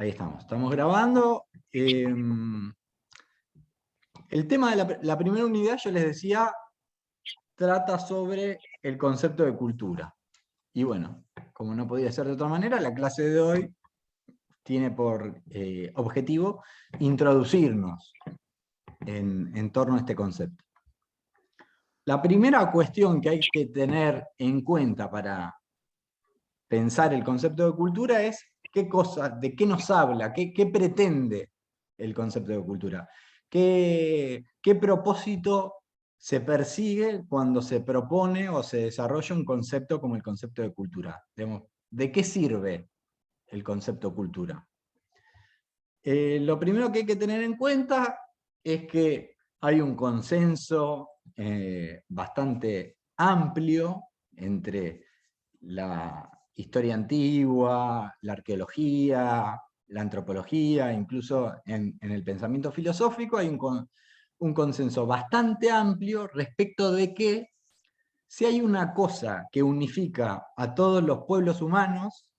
Ahí estamos grabando. El tema de la primera unidad, yo les decía, trata sobre el concepto de cultura. Y bueno, como no podía ser de otra manera, la clase de hoy tiene por objetivo introducirnos en torno a este concepto. La primera cuestión que hay que tener en cuenta para pensar el concepto de cultura es qué cosa, de qué nos habla, qué pretende el concepto de cultura, qué propósito se persigue cuando se propone o se desarrolla un concepto como el concepto de cultura. Digamos, ¿de qué sirve el concepto cultura? Lo primero que hay que tener en cuenta es que hay un consenso bastante amplio entre la historia antigua, la arqueología, la antropología, incluso en el pensamiento filosófico hay un consenso bastante amplio respecto de que si hay una cosa que unifica a todos los pueblos humanos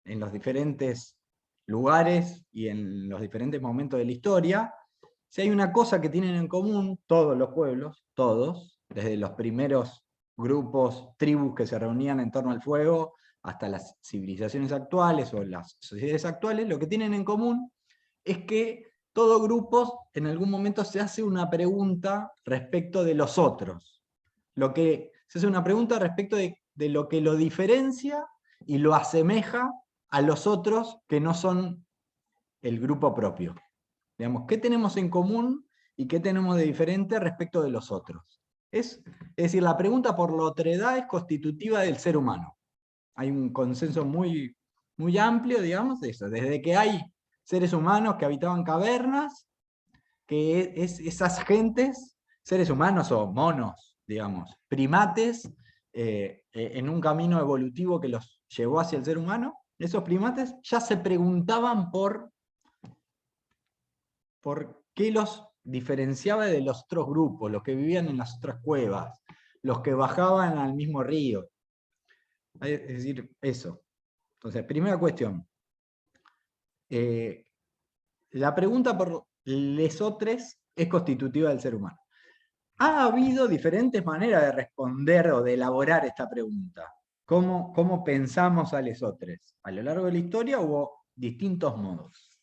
en los diferentes lugares y en los diferentes momentos de la historia, si hay una cosa que tienen en común todos los pueblos, todos, desde los primeros grupos, tribus que se reunían en torno al fuego, hasta las civilizaciones actuales o las sociedades actuales, lo que tienen en común es que todo grupo en algún momento se hace una pregunta respecto de los otros. Se hace una pregunta respecto de lo que lo diferencia y lo asemeja a los otros que no son el grupo propio. Digamos, ¿qué tenemos en común y qué tenemos de diferente respecto de los otros? Es decir, la pregunta por la otredad es constitutiva del ser humano. Hay un consenso muy, muy amplio, digamos, de eso. Desde que hay seres humanos que habitaban cavernas, que esas gentes, seres humanos o monos, digamos, primates, en un camino evolutivo que los llevó hacia el ser humano, esos primates ya se preguntaban por qué los diferenciaba de los otros grupos, los que vivían en las otras cuevas, los que bajaban al mismo río. Es decir, eso. Entonces, primera cuestión. La pregunta por lesotres es constitutiva del ser humano. Ha habido diferentes maneras de responder o de elaborar esta pregunta. ¿Cómo pensamos a lesotres? A lo largo de la historia hubo distintos modos.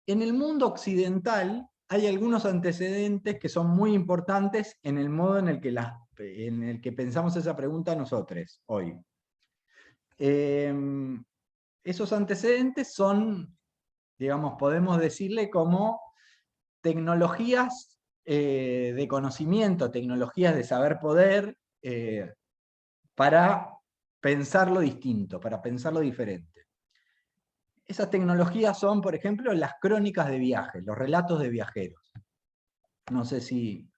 En el mundo occidental hay algunos antecedentes que son muy importantes en el modo en el que pensamos esa pregunta nosotros hoy. Esos antecedentes son, digamos, podemos decirle como tecnologías de conocimiento, tecnologías de saber poder, para pensarlo distinto, para pensarlo diferente. Esas tecnologías son, por ejemplo, las crónicas de viajes, los relatos de viajeros. No sé si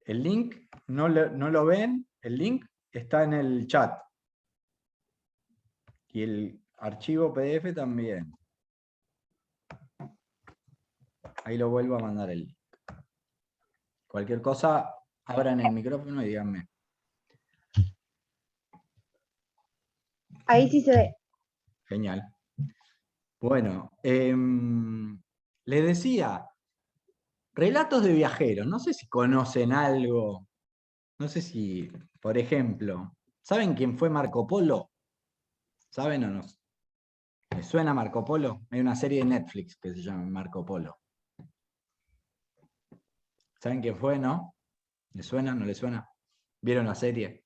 el link, no lo ven, el link está en el chat. Y el archivo PDF también. Ahí lo vuelvo a mandar el link. Cualquier cosa, abran el micrófono y díganme. Ahí sí se ve. Genial. Bueno, les decía, relatos de viajeros. No sé si conocen algo. No sé si, por ejemplo, ¿saben quién fue Marco Polo? ¿Saben o no? ¿Les suena Marco Polo? Hay una serie de Netflix que se llama Marco Polo. ¿Saben quién fue, no? ¿Les suena? ¿No les suena? ¿Vieron la serie?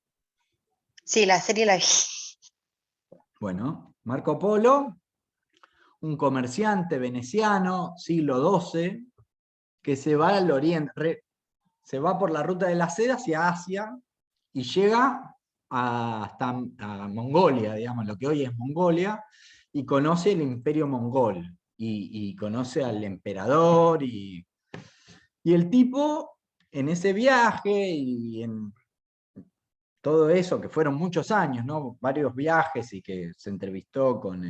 Sí, la serie la vi. Bueno, Marco Polo, un comerciante veneciano, siglo XII, que se va al oriente, se va por la ruta de la seda hacia Asia y llega hasta a Mongolia, digamos, lo que hoy es Mongolia, y conoce el imperio mongol, y conoce al emperador, y el tipo, en ese viaje y en todo eso, que fueron muchos años, ¿no? Varios viajes, y que se entrevistó con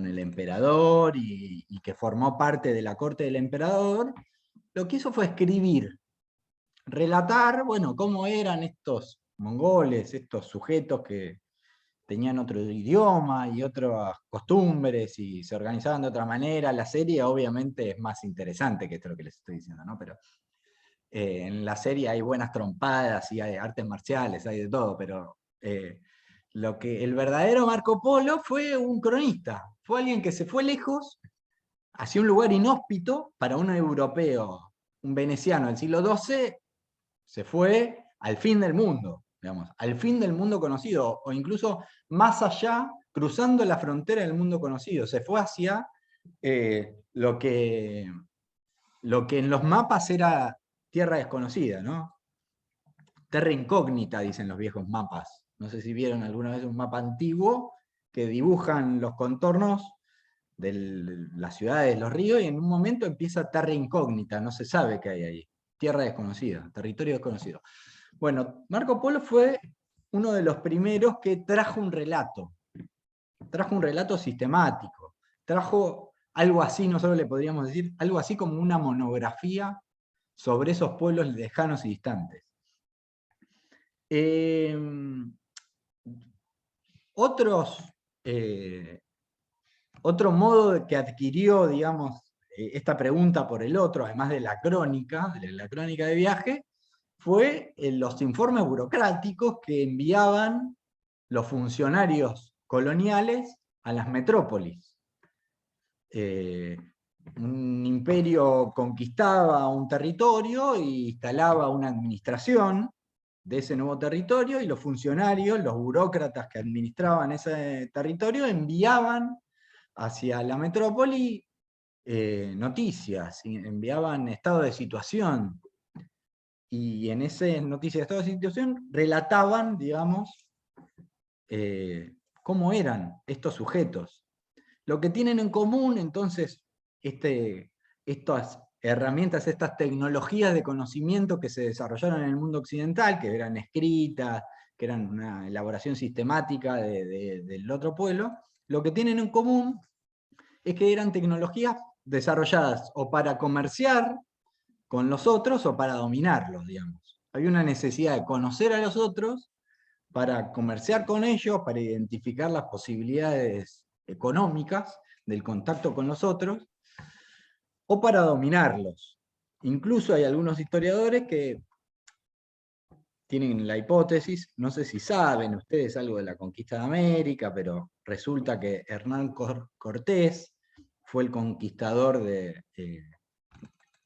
el emperador y que formó parte de la corte del emperador, lo que hizo fue escribir, relatar, bueno, cómo eran estos mongoles, estos sujetos tenían otro idioma y otras costumbres y se organizaban de otra manera. La serie obviamente es más interesante que esto lo que les estoy diciendo, ¿no? Pero en la serie hay buenas trompadas y hay artes marciales, hay de todo, pero el verdadero Marco Polo fue un cronista, fue alguien que se fue lejos, hacia un lugar inhóspito para un europeo, un veneciano del siglo XII, se fue al fin del mundo, digamos, al fin del mundo conocido, o incluso más allá, cruzando la frontera del mundo conocido, se fue hacia lo que en los mapas era tierra desconocida, ¿no? Terra incógnita, dicen los viejos mapas. No sé si vieron alguna vez un mapa antiguo que dibujan los contornos de las ciudades, los ríos, y en un momento empieza terra incógnita, no se sabe qué hay ahí. Tierra desconocida, territorio desconocido. Bueno, Marco Polo fue uno de los primeros que trajo un relato sistemático, trajo algo así, nosotros le podríamos decir, algo así como una monografía sobre esos pueblos lejanos y distantes. Otro modo que adquirió, digamos, esta pregunta por el otro, además de la crónica de viaje, fue los informes burocráticos que enviaban los funcionarios coloniales a las metrópolis. Un imperio conquistaba un territorio e instalaba una administración de ese nuevo territorio, y los funcionarios, los burócratas que administraban ese territorio, enviaban hacia la metrópoli noticias, enviaban estado de situación, y en ese noticias de estado de situación relataban, digamos, cómo eran estos sujetos. Lo que tienen en común, entonces, estas herramientas, estas tecnologías de conocimiento que se desarrollaron en el mundo occidental, que eran escritas, que eran una elaboración sistemática del otro pueblo, lo que tienen en común es que eran tecnologías desarrolladas o para comerciar con los otros o para dominarlos, digamos. Había una necesidad de conocer a los otros para comerciar con ellos, para identificar las posibilidades económicas del contacto con los otros, o para dominarlos. Incluso hay algunos historiadores que tienen la hipótesis, no sé si saben ustedes algo de la conquista de América, pero resulta que Hernán Cortés fue el conquistador de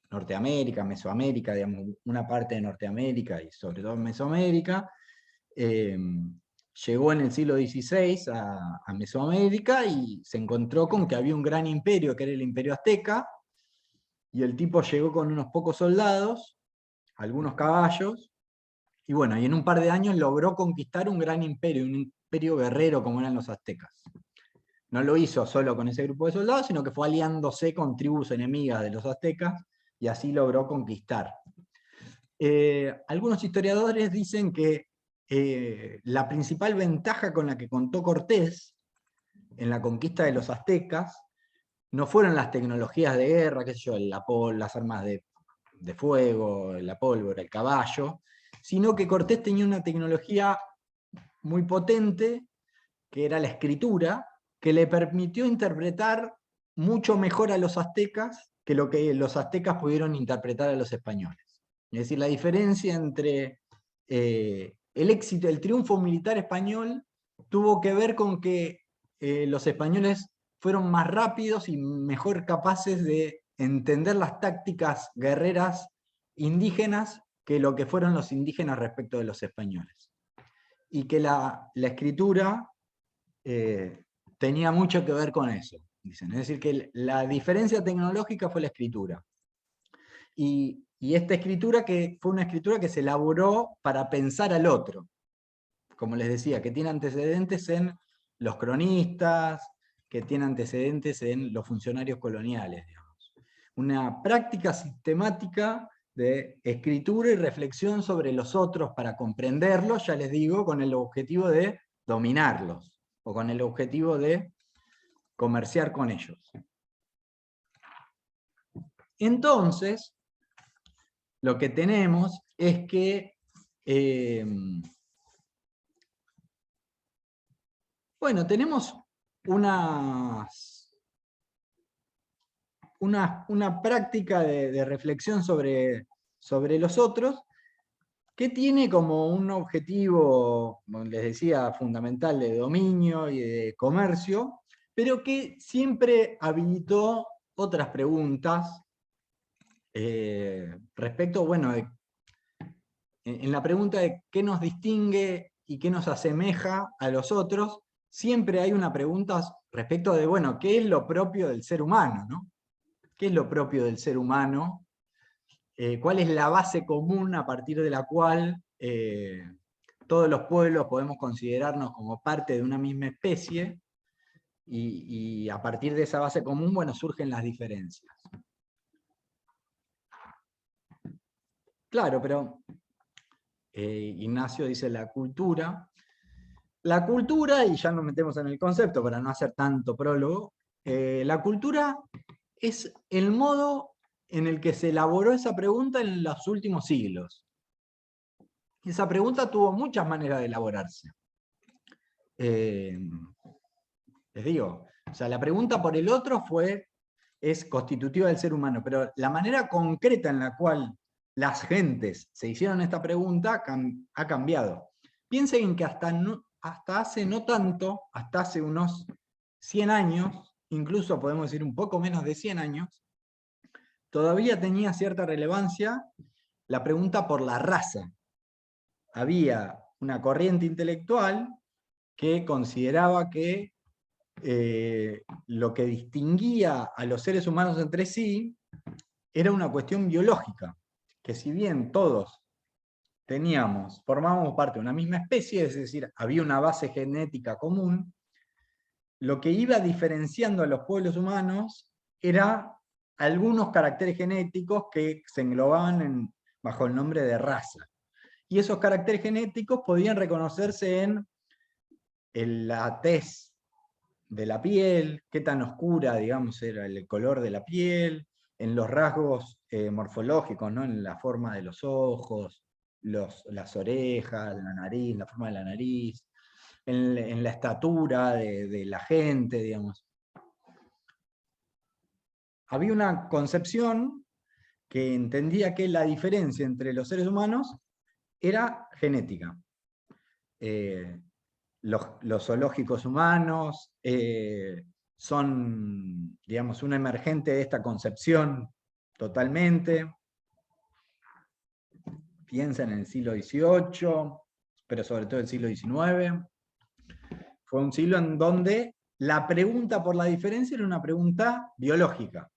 Norteamérica, Mesoamérica, digamos, una parte de Norteamérica y sobre todo Mesoamérica. Llegó en el siglo XVI a Mesoamérica y se encontró con que había un gran imperio, que era el imperio azteca, y el tipo llegó con unos pocos soldados, algunos caballos, y bueno, y en un par de años logró conquistar un gran imperio, un imperio guerrero como eran los aztecas. No lo hizo solo con ese grupo de soldados, sino que fue aliándose con tribus enemigas de los aztecas, y así logró conquistar. Algunos historiadores dicen que la principal ventaja con la que contó Cortés en la conquista de los aztecas no fueron las tecnologías de guerra, qué sé yo, las armas de fuego, la pólvora, el caballo, sino que Cortés tenía una tecnología muy potente, que era la escritura, que le permitió interpretar mucho mejor a los aztecas que lo que los aztecas pudieron interpretar a los españoles. Es decir, la diferencia entre el éxito, el triunfo militar español tuvo que ver con que los españoles fueron más rápidos y mejor capaces de entender las tácticas guerreras indígenas que lo que fueron los indígenas respecto de los españoles. Y que la escritura tenía mucho que ver con eso, dicen. Es decir, que la diferencia tecnológica fue la escritura. Y esta escritura que fue una escritura que se elaboró para pensar al otro, como les decía, que tiene antecedentes en los cronistas, que tiene antecedentes en los funcionarios coloniales, digamos. Una práctica sistemática de escritura y reflexión sobre los otros para comprenderlos, ya les digo, con el objetivo de dominarlos, o con el objetivo de comerciar con ellos. Entonces, lo que tenemos es que Bueno, tenemos una práctica de reflexión sobre los otros, que tiene como un objetivo, como les decía, fundamental de dominio y de comercio, pero que siempre habilitó otras preguntas respecto, bueno, en la pregunta de qué nos distingue y qué nos asemeja a los otros, siempre hay una pregunta respecto de, bueno, ¿qué es lo propio del ser humano, ¿no? ¿Qué es lo propio del ser humano? ¿Cuál es la base común a partir de la cual todos los pueblos podemos considerarnos como parte de una misma especie? Y a partir de esa base común, bueno, surgen las diferencias. Claro, pero Ignacio dice la cultura. La cultura, y ya nos metemos en el concepto para no hacer tanto prólogo, la cultura es el modo en el que se elaboró esa pregunta en los últimos siglos. Esa pregunta tuvo muchas maneras de elaborarse. Les digo, o sea, la pregunta por el otro es constitutiva del ser humano, pero la manera concreta en la cual las gentes se hicieron esta pregunta ha cambiado. Piensen que hasta hace no tanto, hasta hace unos 100 años, incluso podemos decir un poco menos de 100 años, todavía tenía cierta relevancia la pregunta por la raza. Había una corriente intelectual que consideraba que lo que distinguía a los seres humanos entre sí era una cuestión biológica, que si bien todos formábamos parte de una misma especie, es decir, había una base genética común, lo que iba diferenciando a los pueblos humanos era algunos caracteres genéticos que se englobaban bajo el nombre de raza. Y esos caracteres genéticos podían reconocerse en la tez de la piel, qué tan oscura, digamos, era el color de la piel, en los rasgos morfológicos, ¿no? En la forma de los ojos, las orejas, la nariz, la forma de la nariz, en la estatura de la gente, digamos. Había una concepción que entendía que la diferencia entre los seres humanos era genética. Los zoológicos humanos son, digamos, una emergente de esta concepción totalmente. Piensan en el siglo XVIII, pero sobre todo el siglo XIX. Fue un siglo en donde la pregunta por la diferencia era una pregunta biológica.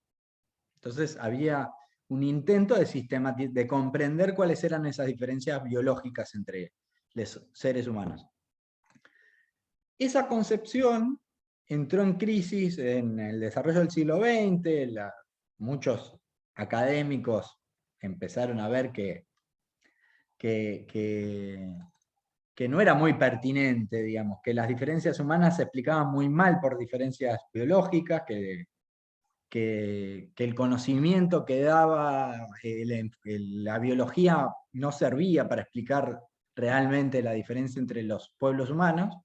Entonces había un intento de comprender cuáles eran esas diferencias biológicas entre los seres humanos. Esa concepción entró en crisis en el desarrollo del siglo XX, muchos académicos empezaron a ver que no era muy pertinente, digamos, que las diferencias humanas se explicaban muy mal por diferencias biológicas, que el conocimiento que daba la biología no servía para explicar realmente la diferencia entre los pueblos humanos.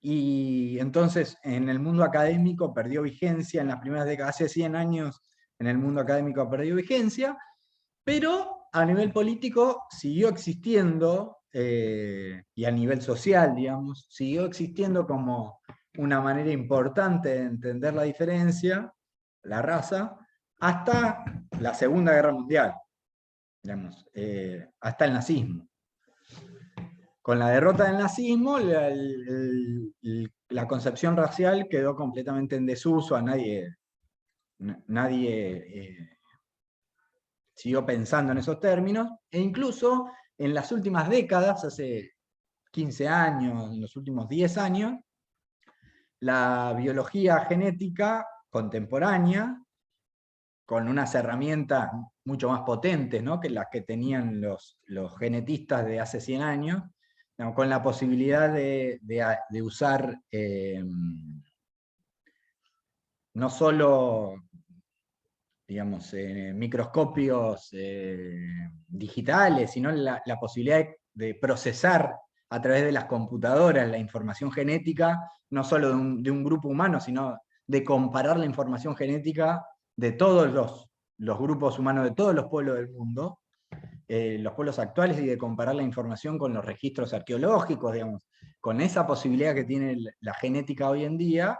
Y entonces en el mundo académico perdió vigencia en las primeras décadas, hace 100 años en el mundo académico perdió vigencia, pero a nivel político siguió existiendo, y a nivel social, digamos, siguió existiendo como una manera importante de entender la diferencia, la raza, hasta la Segunda Guerra Mundial, digamos, hasta el nazismo. Con la derrota del nazismo, la concepción racial quedó completamente en desuso, nadie siguió pensando en esos términos, e incluso en las últimas décadas, hace 15 años, en los últimos 10 años, la biología genética contemporánea, con unas herramientas mucho más potentes, ¿no?, que las que tenían los genetistas de hace 100 años, con la posibilidad de usar no solo, digamos, microscopios digitales, sino la posibilidad de procesar a través de las computadoras, la información genética, no solo de un grupo humano, sino de comparar la información genética de todos los grupos humanos, de todos los pueblos del mundo, los pueblos actuales, y de comparar la información con los registros arqueológicos, digamos, con esa posibilidad que tiene la genética hoy en día.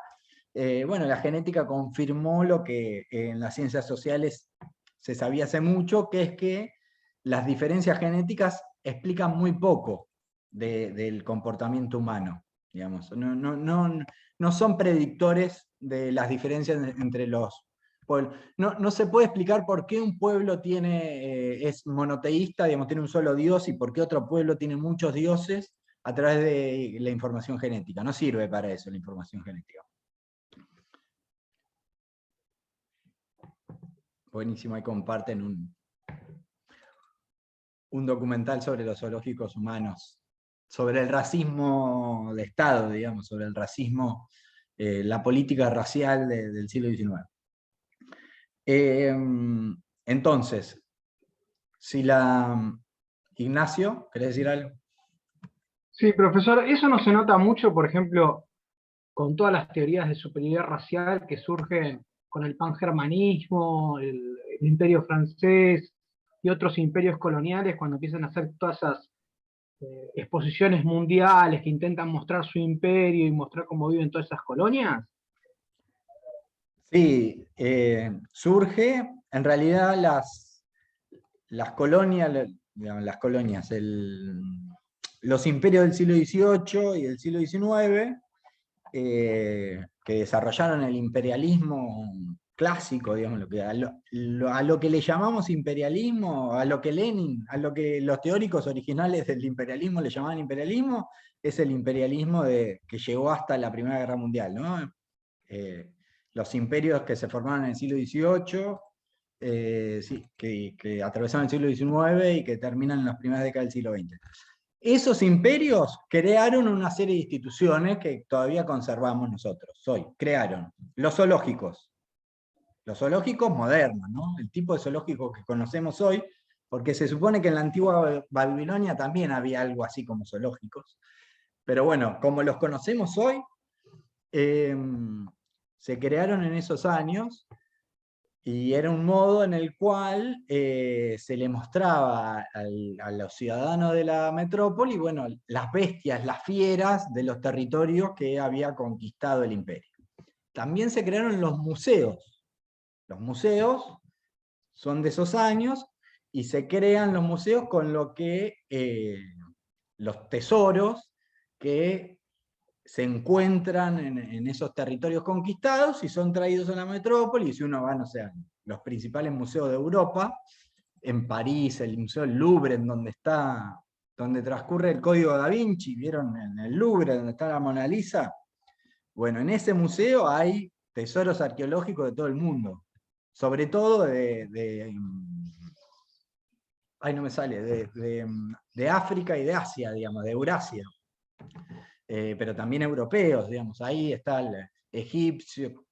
Bueno, la genética confirmó lo que en las ciencias sociales se sabía hace mucho, que es que las diferencias genéticas explican muy poco del comportamiento humano, digamos. No son predictores de las diferencias entre los pueblos. No se puede explicar por qué un pueblo es monoteísta, digamos, tiene un solo dios, y por qué otro pueblo tiene muchos dioses a través de la información genética. No sirve para eso la información genética. Buenísimo, ahí comparten un documental sobre los zoológicos humanos, sobre el racismo de Estado, digamos, sobre el racismo, la política racial del siglo XIX. Entonces, Ignacio, ¿querés decir algo? Sí, profesor, eso no se nota mucho, por ejemplo, con todas las teorías de superioridad racial que surgen con el pangermanismo, el imperio francés y otros imperios coloniales, cuando empiezan a hacer todas esas exposiciones mundiales que intentan mostrar su imperio y mostrar cómo viven todas esas colonias. Sí, surge, en realidad las colonias, digamos, los imperios del siglo XVIII y del siglo XIX, que desarrollaron el imperialismo clásico, digamos, a lo que le llamamos imperialismo, a lo que los teóricos originales del imperialismo le llamaban imperialismo, es el imperialismo que llegó hasta la Primera Guerra Mundial, ¿no? Los imperios que se formaron en el siglo XVIII, sí, que atravesaron el siglo XIX y que terminan en las primeras décadas del siglo XX. Esos imperios crearon una serie de instituciones que todavía conservamos nosotros hoy. Crearon los zoológicos modernos, ¿no? El tipo de zoológico que conocemos hoy, porque se supone que en la antigua Babilonia también había algo así como zoológicos. Pero bueno, como los conocemos hoy, se crearon en esos años, y era un modo en el cual se le mostraba a los ciudadanos de la metrópoli, bueno, las bestias, las fieras de los territorios que había conquistado el imperio. También se crearon los museos. Los museos son de esos años, y se crean los museos con lo que los tesoros que se encuentran en esos territorios conquistados y son traídos a la metrópoli. Y si uno va, no sé, a los principales museos de Europa, en París, el Museo del Louvre, en donde transcurre el Código Da Vinci, ¿vieron? En el Louvre, donde está la Mona Lisa. Bueno, en ese museo hay tesoros arqueológicos de todo el mundo, sobre todo ay, no me sale, de África y de Asia, digamos, de Eurasia. Pero también europeos, digamos, ahí está el egipcio,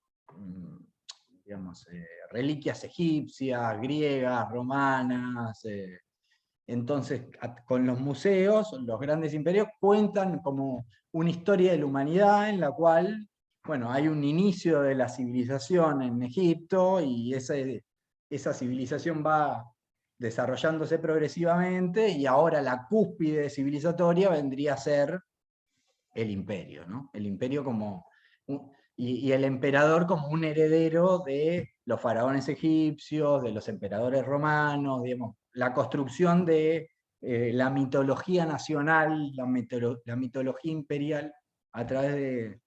digamos, reliquias egipcias, griegas, romanas. Entonces, con los museos, los grandes imperios cuentan como una historia de la humanidad en la cual, bueno, hay un inicio de la civilización en Egipto, y esa civilización va desarrollándose progresivamente, y ahora la cúspide civilizatoria vendría a ser el imperio, ¿no? El imperio y el emperador como un heredero de los faraones egipcios, de los emperadores romanos, digamos, la construcción de la mitología nacional, la mitología imperial a través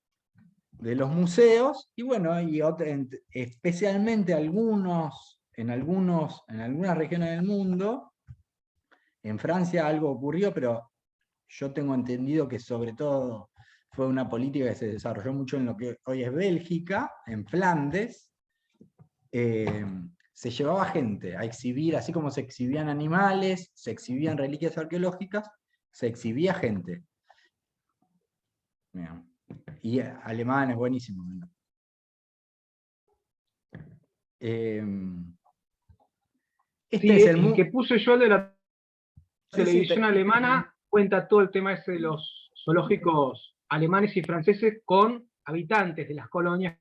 de los museos. Y bueno, especialmente en algunas regiones del mundo. En Francia algo ocurrió, pero yo tengo entendido que sobre todo fue una política que se desarrolló mucho en lo que hoy es Bélgica, en Flandes. Se llevaba gente a exhibir, así como se exhibían animales, se exhibían reliquias arqueológicas, se exhibía gente. Mira. Y alemán es buenísimo. Este Sí, es el que puse yo, el de la Sí, sí, televisión alemana, cuenta todo el tema ese de los zoológicos alemanes y franceses con habitantes de las colonias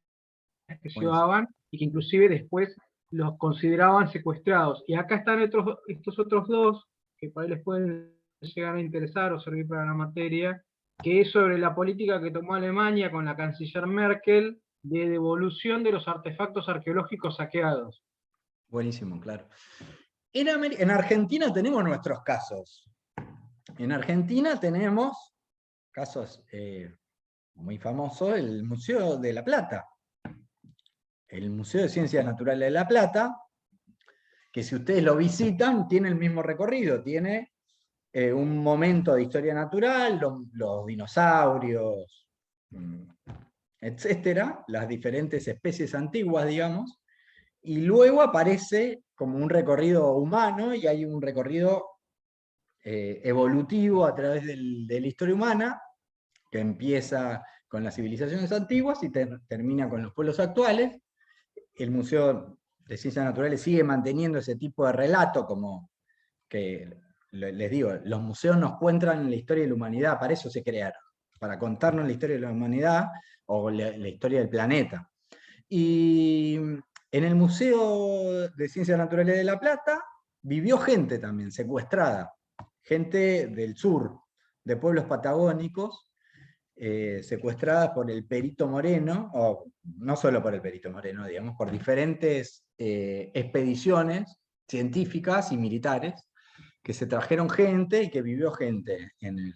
que se Buenísimo. llevaban y que inclusive después los consideraban secuestrados. Y acá están estos otros dos, que por ahí les pueden llegar a interesar o servir para la materia, que es sobre la política que tomó Alemania con la canciller Merkel de devolución de los artefactos arqueológicos saqueados. Buenísimo, claro. En Argentina tenemos nuestros casos. En Argentina tenemos casos muy famosos, el Museo de La Plata. El Museo de Ciencias Naturales de La Plata, que si ustedes lo visitan, tiene el mismo recorrido, tiene un momento de historia natural, los dinosaurios, etcétera, las diferentes especies antiguas, digamos, y luego aparece como un recorrido humano, y hay un recorrido evolutivo a través de la historia humana, que empieza con las civilizaciones antiguas y termina con los pueblos actuales. El Museo de Ciencias Naturales sigue manteniendo ese tipo de relato, como que, les digo, los museos nos cuentan la historia de la humanidad, para eso se crearon, para contarnos la historia de la humanidad o la historia del planeta. Y en el Museo de Ciencias Naturales de La Plata vivió gente también secuestrada, gente del sur, de pueblos patagónicos, secuestradas por el Perito Moreno, o no solo por el Perito Moreno, digamos, por diferentes expediciones científicas y militares, que se trajeron gente y que vivió gente en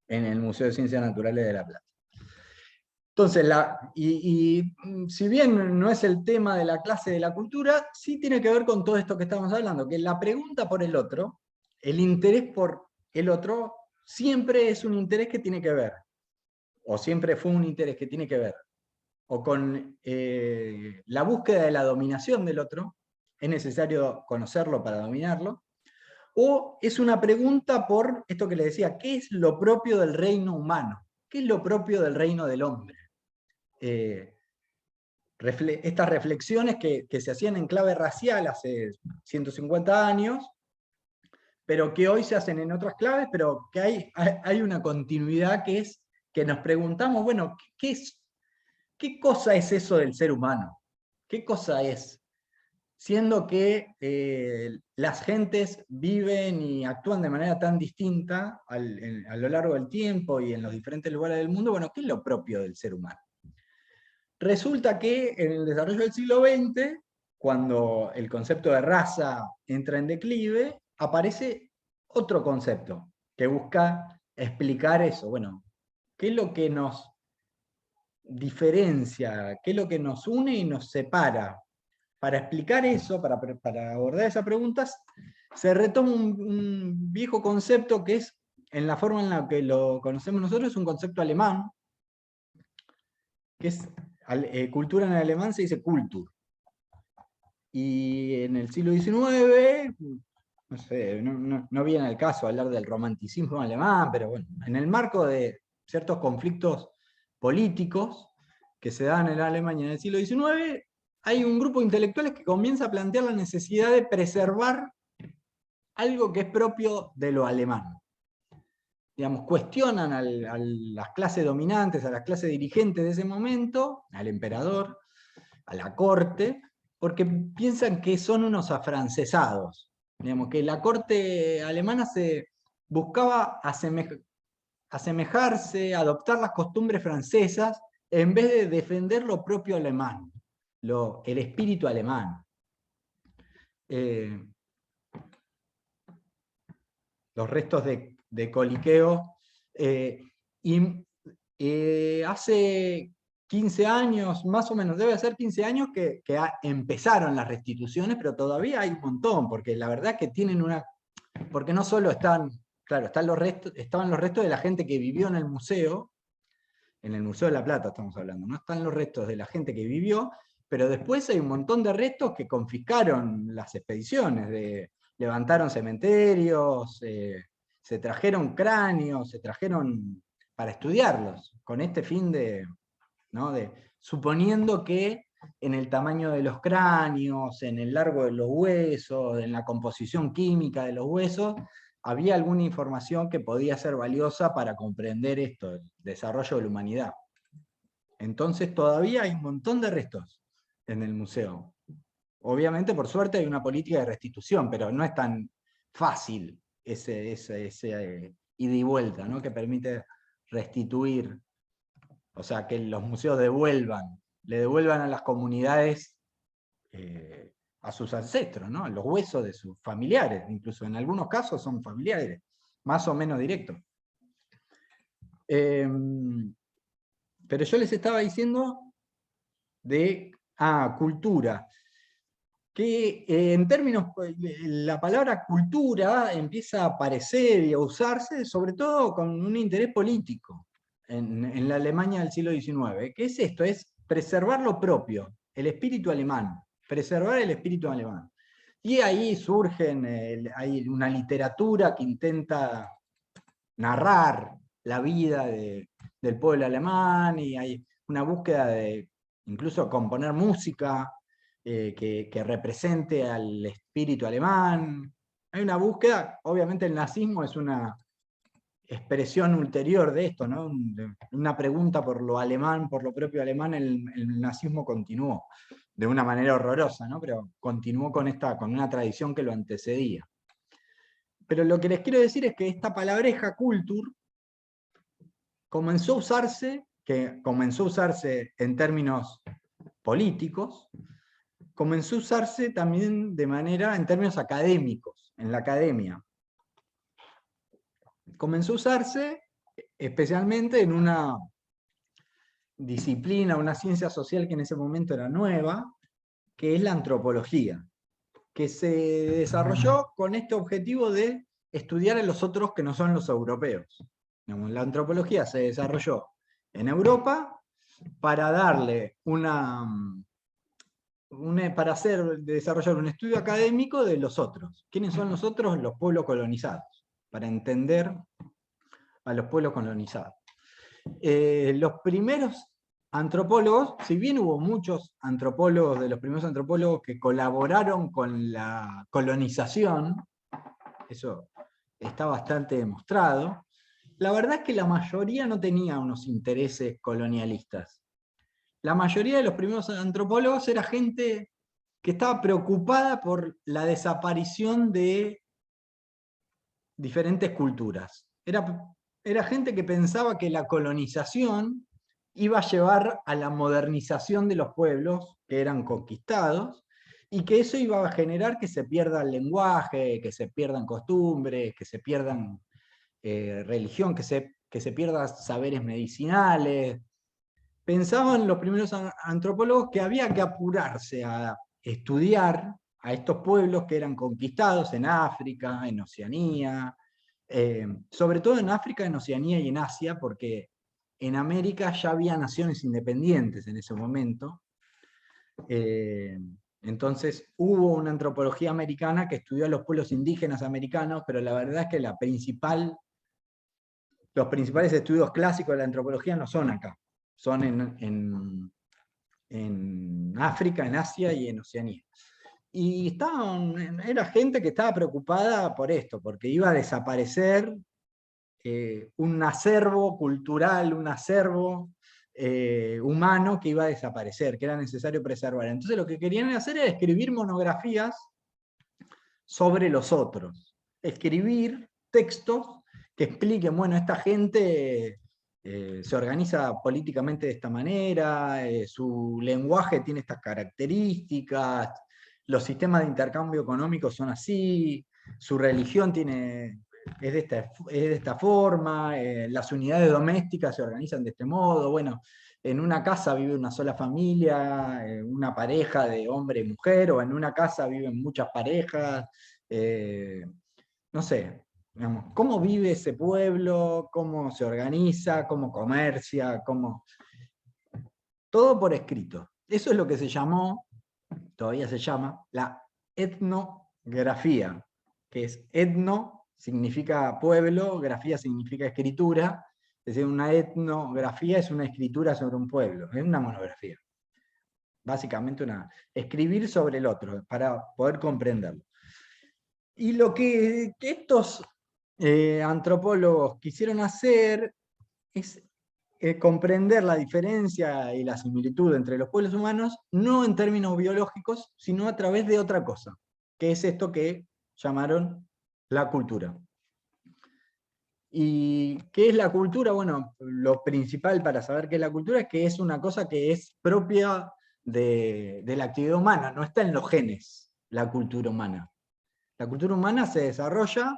el Museo de Ciencias Naturales de La Plata. Entonces, si bien no es el tema de la clase de la cultura, sí tiene que ver con todo esto que estamos hablando, que la pregunta por el otro, el interés por el otro, siempre es un interés que tiene que ver, o siempre fue un interés que tiene que ver, o con la búsqueda de la dominación del otro, es necesario conocerlo para dominarlo, o es una pregunta por esto que le decía, ¿qué es lo propio del reino humano? ¿Qué es lo propio del reino del hombre? Estas reflexiones que se hacían en clave racial hace 150 años, pero que hoy se hacen en otras claves, pero que hay una continuidad que es que nos preguntamos, bueno, ¿qué cosa es eso del ser humano? ¿Qué cosa es? Siendo que las gentes viven y actúan de manera tan distinta a lo largo del tiempo y en los diferentes lugares del mundo, bueno, ¿qué es lo propio del ser humano? Resulta que en el desarrollo del siglo XX, cuando el concepto de raza entra en declive, aparece otro concepto que busca explicar eso. Bueno, ¿qué es lo que nos diferencia? ¿Qué es lo que nos une y nos separa? Para explicar eso, para abordar esas preguntas, se retoma un viejo concepto que es, en la forma en la que lo conocemos nosotros, es un concepto alemán, que es cultura en alemán se dice Kultur. Y en el siglo XIX, no sé, no viene al caso hablar del romanticismo alemán, pero bueno, en el marco de ciertos conflictos políticos que se dan en Alemania en el siglo XIX, hay un grupo de intelectuales que comienza a plantear la necesidad de preservar algo que es propio de lo alemán. Digamos, cuestionan a las clases dominantes, a las clases dirigentes de ese momento, al emperador, a la corte, porque piensan que son unos afrancesados. Digamos, que la corte alemana se buscaba asemejarse, adoptar las costumbres francesas, en vez de defender lo propio alemán, el espíritu alemán. Los restos de Coliqueo. Hace 15 años, más o menos, debe ser 15 años que empezaron las restituciones, pero todavía hay un montón, porque la verdad que tienen porque no solo están, claro, estaban los restos de la gente que vivió en el Museo de La Plata estamos hablando, no están los restos de la gente que vivió, pero después hay un montón de restos que confiscaron las expediciones, levantaron cementerios, se trajeron cráneos, se trajeron para estudiarlos, con este fin suponiendo que en el tamaño de los cráneos, en el largo de los huesos, en la composición química de los huesos, había alguna información que podía ser valiosa para comprender esto, el desarrollo de la humanidad. Entonces todavía hay un montón de restos en el museo. Obviamente, por suerte, hay una política de restitución, pero no es tan fácil ese ida y vuelta, ¿no? Que permite restituir, o sea, que los museos le devuelvan a las comunidades a sus ancestros, ¿no? Los huesos de sus familiares, incluso en algunos casos son familiares, más o menos directos. Pero yo les estaba diciendo de cultura, que en términos, la palabra cultura empieza a aparecer y a usarse sobre todo con un interés político en la Alemania del siglo XIX. ¿Qué es esto? Es preservar lo propio, el espíritu alemán, preservar el espíritu alemán. Y ahí surgen, hay una literatura que intenta narrar la vida del pueblo alemán, y hay una búsqueda de incluso componer música que represente al espíritu alemán. Hay una búsqueda, obviamente el nazismo es una expresión ulterior de esto, ¿no? Una pregunta por lo alemán, por lo propio alemán, el nazismo continuó de una manera horrorosa, ¿no? Pero continuó con una tradición que lo antecedía. Pero lo que les quiero decir es que esta palabreja Kultur comenzó a usarse en términos políticos, comenzó a usarse también en términos académicos, en la academia. Comenzó a usarse especialmente en una disciplina, una ciencia social que en ese momento era nueva, que es la antropología, que se desarrolló con este objetivo de estudiar a los otros que no son los europeos. La antropología se desarrolló en Europa para darle desarrollar un estudio académico de los otros. ¿Quiénes son los otros? Los pueblos colonizados, para entender a los pueblos colonizados. Los primeros antropólogos, si bien hubo muchos antropólogos, de los primeros antropólogos que colaboraron con la colonización, eso está bastante demostrado, la verdad es que la mayoría no tenía unos intereses colonialistas. La mayoría de los primeros antropólogos era gente que estaba preocupada por la desaparición de diferentes culturas. Era gente que pensaba que la colonización iba a llevar a la modernización de los pueblos que eran conquistados, y que eso iba a generar que se pierda el lenguaje, que se pierdan costumbres, que se pierdan religión, que se pierdan saberes medicinales. Pensaban los primeros antropólogos que había que apurarse a estudiar a estos pueblos que eran conquistados en África, en Oceanía, sobre todo en África, en Oceanía y en Asia, porque en América ya había naciones independientes en ese momento. Entonces hubo una antropología americana que estudió a los pueblos indígenas americanos, pero la verdad es que los principales estudios clásicos de la antropología no son acá, son en África, en Asia y en Oceanía. Y era gente que estaba preocupada por esto, porque iba a desaparecer un acervo cultural, un acervo humano que iba a desaparecer, que era necesario preservar. Entonces lo que querían hacer era escribir monografías sobre los otros, escribir textos que expliquen, bueno, esta gente se organiza políticamente de esta manera, su lenguaje tiene estas características, los sistemas de intercambio económico son así, su religión es de esta forma, las unidades domésticas se organizan de este modo. Bueno, en una casa vive una sola familia, una pareja de hombre y mujer, o en una casa viven muchas parejas. No sé, digamos, cómo vive ese pueblo, cómo se organiza, cómo comercia, todo por escrito. Eso es lo que se llamó, todavía se llama, la etnografía, que es etno, significa pueblo, grafía significa escritura, es decir, una etnografía es una escritura sobre un pueblo, es una monografía. Básicamente escribir sobre el otro, para poder comprenderlo. Y lo que estos antropólogos quisieron hacer es comprender la diferencia y la similitud entre los pueblos humanos, no en términos biológicos, sino a través de otra cosa, que es esto que llamaron la cultura. ¿Y qué es la cultura? Bueno, lo principal para saber qué es la cultura es que es una cosa que es propia de la actividad humana, no está en los genes la cultura humana. La cultura humana se desarrolla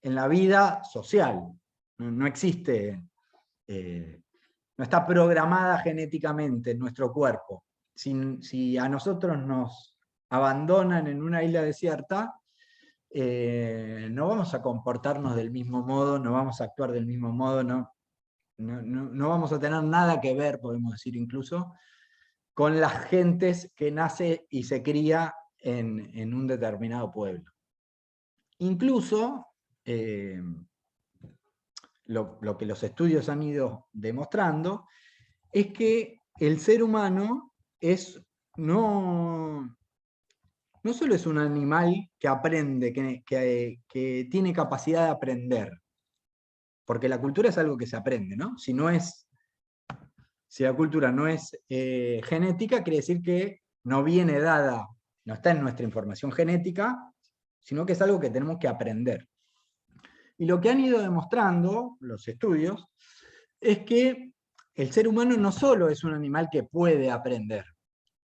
en la vida social, no existe, no está programada genéticamente en nuestro cuerpo. Si a nosotros nos abandonan en una isla desierta, no vamos a comportarnos del mismo modo, no vamos a actuar del mismo modo, no vamos a tener nada que ver, podemos decir incluso, con las gentes que nace y se cría en un determinado pueblo. Incluso, lo que los estudios han ido demostrando, es que el ser humano no solo es un animal que aprende, que tiene capacidad de aprender, porque la cultura es algo que se aprende, ¿no? Si la cultura no es genética, quiere decir que no viene dada, no está en nuestra información genética, sino que es algo que tenemos que aprender. Y lo que han ido demostrando los estudios es que el ser humano no solo es un animal que puede aprender,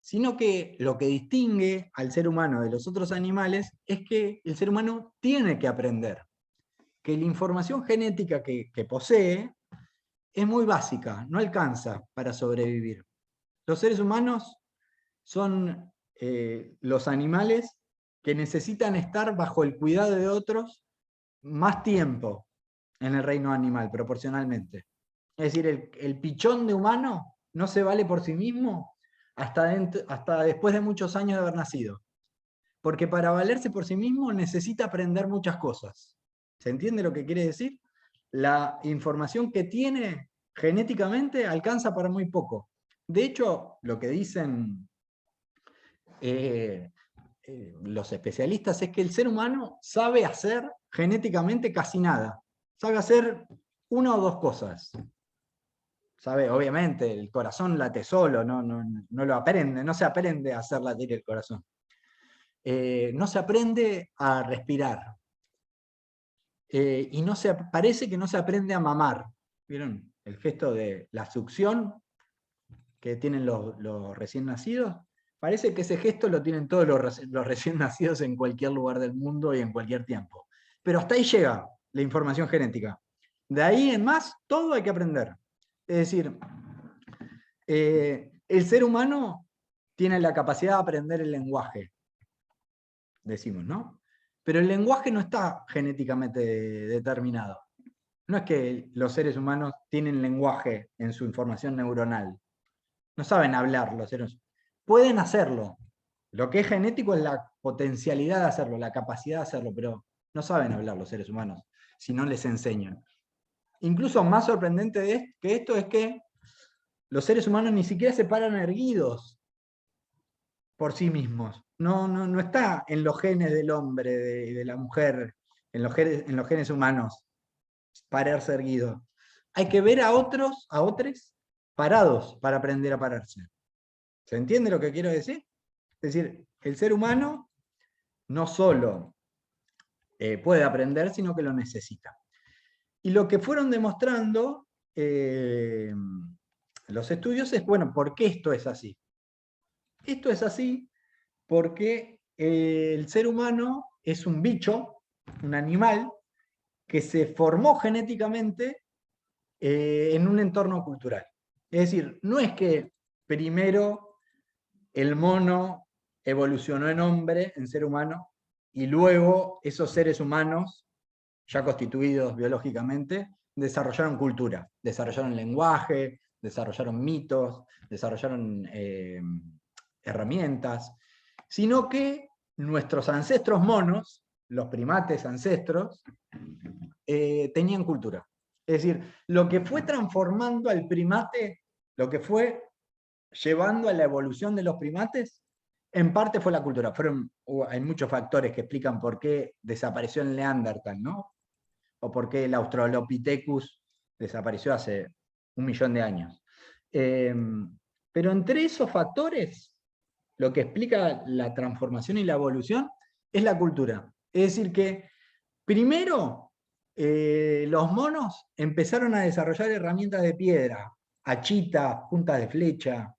sino que lo que distingue al ser humano de los otros animales es que el ser humano tiene que aprender, que la información genética que posee es muy básica, no alcanza para sobrevivir. Los seres humanos son los animales que necesitan estar bajo el cuidado de otros más tiempo en el reino animal, proporcionalmente. Es decir, el pichón de humano no se vale por sí mismo hasta después de muchos años de haber nacido. Porque para valerse por sí mismo necesita aprender muchas cosas. ¿Se entiende lo que quiere decir? La información que tiene genéticamente alcanza para muy poco. De hecho, lo que dicen los especialistas es que el ser humano sabe hacer genéticamente casi nada. Sabe hacer una o dos cosas. Sabe, obviamente, el corazón late solo, no lo aprende, no se aprende a hacer latir el corazón. No se aprende a respirar. Y parece que no se aprende a mamar. ¿Vieron el gesto de la succión que tienen los recién nacidos? Parece que ese gesto lo tienen todos los recién nacidos en cualquier lugar del mundo y en cualquier tiempo. Pero hasta ahí llega la información genética. De ahí en más, todo hay que aprender. Es decir, el ser humano tiene la capacidad de aprender el lenguaje, decimos, ¿no? Pero el lenguaje no está genéticamente determinado. No es que los seres humanos tienen lenguaje en su información neuronal. No saben hablar los seres. Pueden hacerlo. Lo que es genético es la potencialidad de hacerlo, la capacidad de hacerlo, pero no saben hablar los seres humanos si no les enseñan. Incluso más sorprendente que esto es que los seres humanos ni siquiera se paran erguidos por sí mismos. No está en los genes del hombre, de la mujer, en los genes humanos, pararse erguido. Hay que ver a otros parados para aprender a pararse. ¿Se entiende lo que quiero decir? Es decir, el ser humano no solo puede aprender, sino que lo necesita. Y lo que fueron demostrando los estudios es, bueno, ¿por qué esto es así? Esto es así porque el ser humano es un bicho, un animal, que se formó genéticamente en un entorno cultural. Es decir, no es que primero el mono evolucionó en hombre, en ser humano, y luego esos seres humanos, ya constituidos biológicamente, desarrollaron cultura, desarrollaron lenguaje, desarrollaron mitos, desarrollaron herramientas, sino que nuestros ancestros monos, los primates ancestros, tenían cultura. Es decir, lo que fue transformando al primate, lo que fue llevando a la evolución de los primates, en parte fue la cultura. Hay muchos factores que explican por qué desapareció el Neandertal, ¿no? o por qué el Australopithecus desapareció hace 1.000.000 de años. Pero entre esos factores, lo que explica la transformación y la evolución es la cultura. Es decir que, primero, los monos empezaron a desarrollar herramientas de piedra, hachitas, puntas de flecha,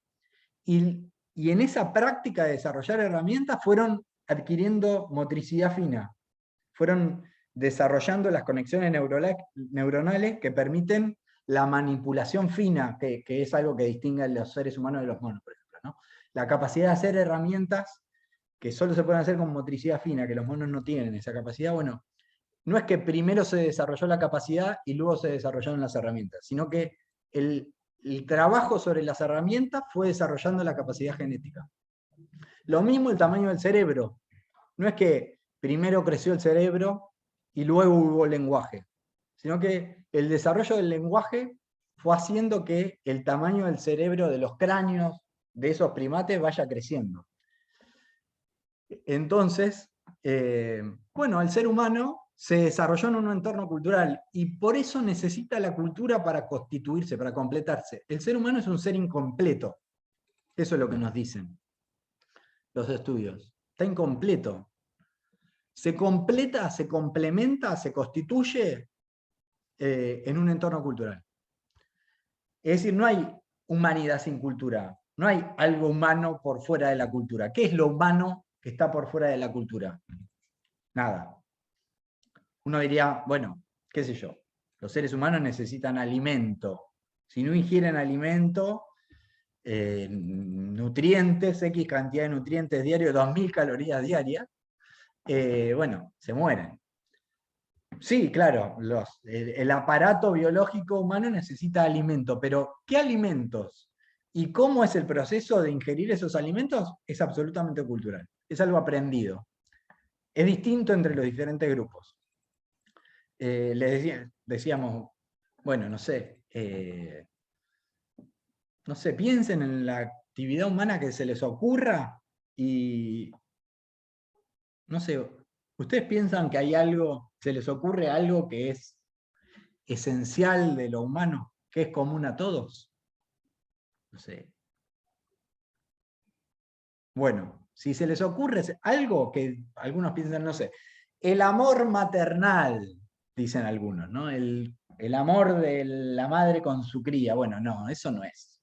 y en esa práctica de desarrollar herramientas fueron adquiriendo motricidad fina, fueron desarrollando las conexiones neuronales que permiten la manipulación fina, que es algo que distingue a los seres humanos de los monos, por ejemplo, ¿no? La capacidad de hacer herramientas que solo se pueden hacer con motricidad fina, que los monos no tienen esa capacidad. Bueno, no es que primero se desarrolló la capacidad y luego se desarrollaron las herramientas, sino que el trabajo sobre las herramientas fue desarrollando la capacidad genética. Lo mismo el tamaño del cerebro. No es que primero creció el cerebro y luego hubo lenguaje, sino que el desarrollo del lenguaje fue haciendo que el tamaño del cerebro de los cráneos de esos primates vaya creciendo. Entonces, bueno, el ser humano se desarrolló en un entorno cultural y por eso necesita la cultura para constituirse, para completarse. El ser humano es un ser incompleto. Eso es lo que nos dicen los estudios. Está incompleto. Se completa, se complementa, se constituye en un entorno cultural. Es decir, no hay humanidad sin cultura. No hay algo humano por fuera de la cultura. ¿Qué es lo humano que está por fuera de la cultura? Nada. Uno diría, bueno, qué sé yo, los seres humanos necesitan alimento. Si no ingieren alimento, nutrientes, X cantidad de nutrientes diarios, 2.000 calorías diarias, bueno, se mueren. Sí, claro, el aparato biológico humano necesita alimento, pero ¿qué alimentos? ¿Y cómo es el proceso de ingerir esos alimentos? Es absolutamente cultural, es algo aprendido. Es distinto entre los diferentes grupos. Les decíamos, bueno, no sé, piensen en la actividad humana que se les ocurra y, no sé, ¿ustedes piensan que hay algo, se les ocurre algo que es esencial de lo humano, que es común a todos? No sé. Bueno, si se les ocurre algo que algunos piensan, no sé, el amor maternal, dicen algunos, ¿no? El amor de la madre con su cría. Bueno, no, eso no es.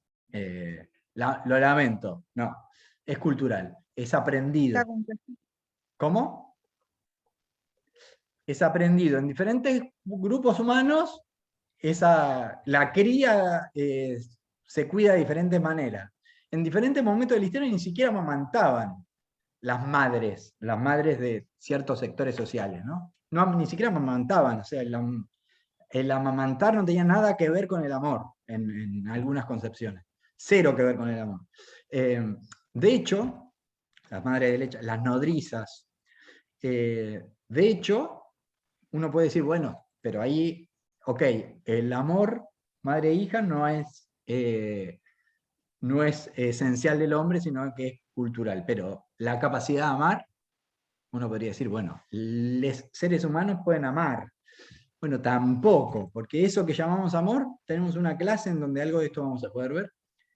Lo lamento, no. Es cultural, es aprendido. ¿Cómo? Es aprendido. En diferentes grupos humanos, la cría se cuida de diferentes maneras. En diferentes momentos de la historia ni siquiera amamantaban las madres de ciertos sectores sociales, ¿no? Ni siquiera amamantaban, o sea, el amamantar no tenía nada que ver con el amor, en algunas concepciones. Cero que ver con el amor. De hecho, las madres de leche, las nodrizas, de hecho, uno puede decir, bueno, pero ahí, ok, el amor madre e hija no es esencial del hombre, sino que es cultural. Pero la capacidad de amar, uno podría decir, bueno, los seres humanos pueden amar. Bueno, tampoco, porque eso que llamamos amor, tenemos una clase en donde algo de esto vamos a poder ver.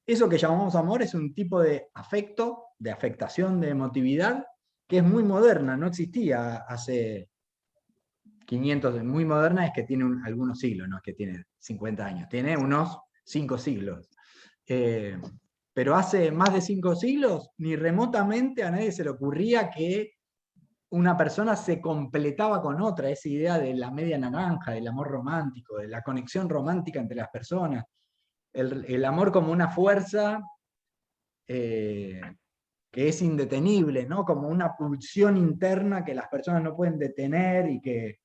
Eso que llamamos amor es un tipo de afecto, de afectación, de emotividad, que es muy moderna, no existía hace 500, muy moderna es que tiene algunos siglos, no es que tiene 50 años, tiene unos 5 siglos. Pero hace más de 5 siglos, ni remotamente a nadie se le ocurría que una persona se completaba con otra, esa idea de la media naranja, del amor romántico, de la conexión romántica entre las personas, el amor como una fuerza que es indetenible, ¿no? Como una pulsión interna que las personas no pueden detener y que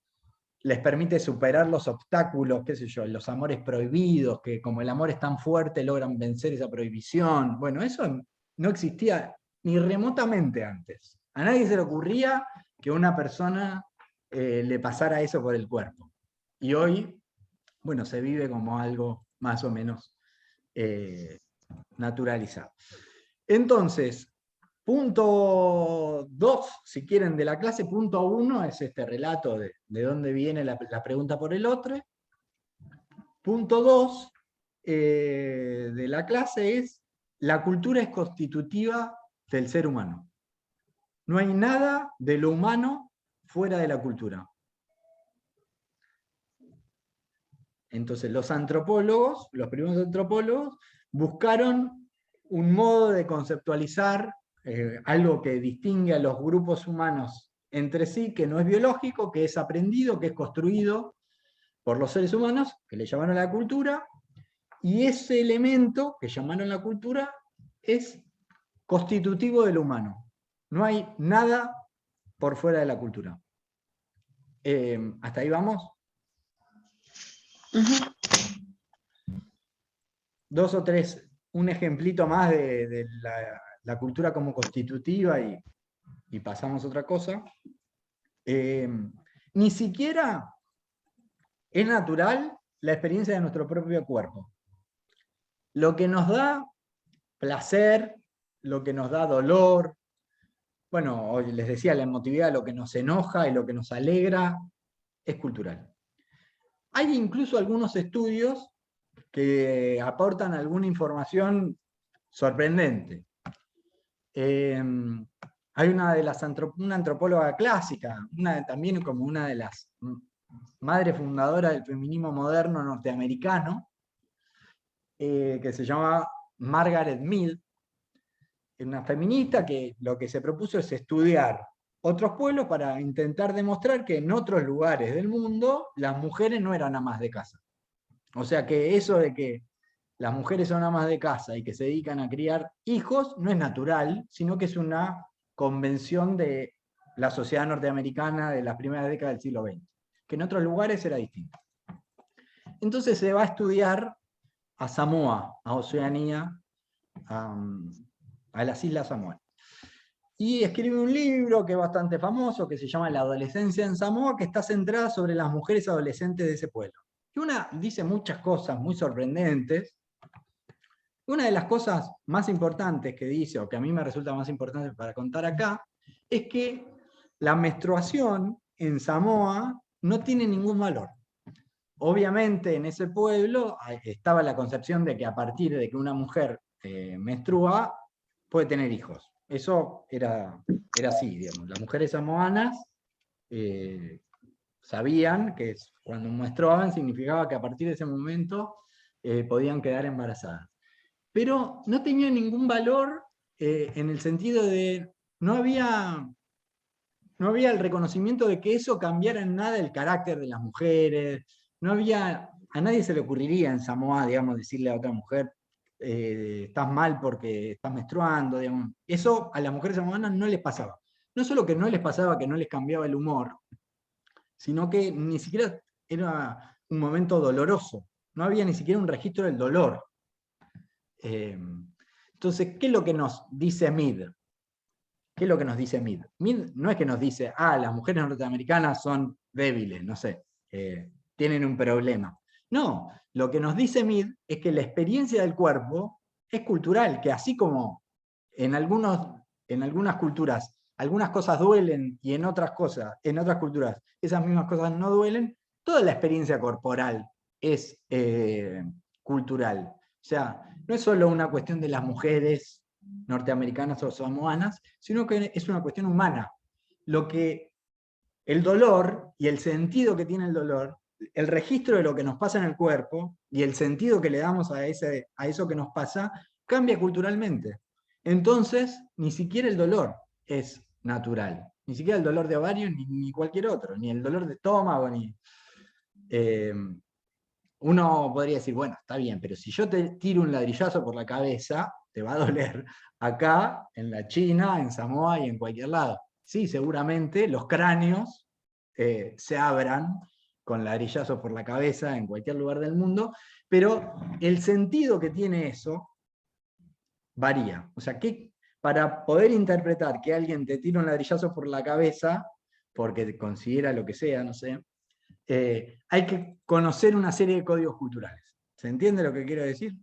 les permite superar los obstáculos, qué sé yo, los amores prohibidos, que como el amor es tan fuerte logran vencer esa prohibición. Bueno, eso no existía ni remotamente antes. A nadie se le ocurría que una persona le pasara eso por el cuerpo. Y hoy, bueno, se vive como algo más o menos naturalizado. Entonces, Punto 2, si quieren, de la clase. Punto 1 es este relato de dónde viene la pregunta por el otro. Punto 2 de la clase es: la cultura es constitutiva del ser humano. No hay nada de lo humano fuera de la cultura. Entonces los antropólogos, los primeros antropólogos, buscaron un modo de conceptualizar algo que distingue a los grupos humanos entre sí, que no es biológico, que es aprendido, que es construido por los seres humanos, que le llamaron la cultura, y ese elemento que llamaron la cultura es constitutivo del humano. No hay nada por fuera de la cultura. ¿Hasta ahí vamos? Dos o tres, un ejemplito más de la cultura como constitutiva y pasamos a otra cosa. Ni siquiera es natural la experiencia de nuestro propio cuerpo. Lo que nos da placer, lo que nos da dolor, bueno, hoy les decía la emotividad, lo que nos enoja y lo que nos alegra, es cultural. Hay incluso algunos estudios que aportan alguna información sorprendente. Hay una antropóloga clásica, también como una de las madres fundadoras del feminismo moderno norteamericano, que se llama Margaret Mead, una feminista que lo que se propuso es estudiar otros pueblos para intentar demostrar que en otros lugares del mundo las mujeres no eran amas de casa. O sea que eso de que las mujeres son amas de casa y que se dedican a criar hijos no es natural, sino que es una convención de la sociedad norteamericana de las primeras décadas del siglo XX, que en otros lugares era distinto. Entonces se va a estudiar a Samoa, a Oceanía, a las Islas Samoa. Y escribe un libro que es bastante famoso, que se llama La adolescencia en Samoa, que está centrada sobre las mujeres adolescentes de ese pueblo. Y dice muchas cosas muy sorprendentes. Una de las cosas más importantes que dice, o que a mí me resulta más importante para contar acá, es que la menstruación en Samoa no tiene ningún valor. Obviamente en ese pueblo estaba la concepción de que a partir de que una mujer menstrua, puede tener hijos. Eso era así, digamos. Las mujeres samoanas sabían que cuando menstruaban significaba que a partir de ese momento podían quedar embarazadas. Pero no tenía ningún valor en el sentido de no había el reconocimiento de que eso cambiara en nada el carácter de las mujeres. A nadie se le ocurriría en Samoa, digamos, decirle a otra mujer, estás mal porque estás menstruando, digamos. Eso a las mujeres samoanas no les pasaba. No solo que no les pasaba, que no les cambiaba el humor, sino que ni siquiera era un momento doloroso. No había ni siquiera un registro del dolor. Entonces, ¿qué es lo que nos dice Mead? ¿Qué es lo que nos dice Mead? Mead no es que nos dice, las mujeres norteamericanas son débiles, no sé, tienen un problema. No, lo que nos dice Mead es que la experiencia del cuerpo es cultural, que así como en algunas culturas algunas cosas duelen y en otras culturas esas mismas cosas no duelen, toda la experiencia corporal es cultural. O sea, no es solo una cuestión de las mujeres norteamericanas o samoanas, sino que es una cuestión humana. El dolor y el sentido que tiene el dolor, el registro de lo que nos pasa en el cuerpo y el sentido que le damos a eso que nos pasa, cambia culturalmente. Entonces, ni siquiera el dolor es natural. Ni siquiera el dolor de ovario ni cualquier otro, ni el dolor de estómago, uno podría decir, bueno, está bien, pero si yo te tiro un ladrillazo por la cabeza, te va a doler acá, en la China, en Samoa y en cualquier lado. Sí, seguramente los cráneos se abran con ladrillazos por la cabeza en cualquier lugar del mundo, pero el sentido que tiene eso varía. O sea, para poder interpretar que alguien te tira un ladrillazo por la cabeza, porque considera lo que sea, no sé, hay que conocer una serie de códigos culturales. ¿Se entiende lo que quiero decir?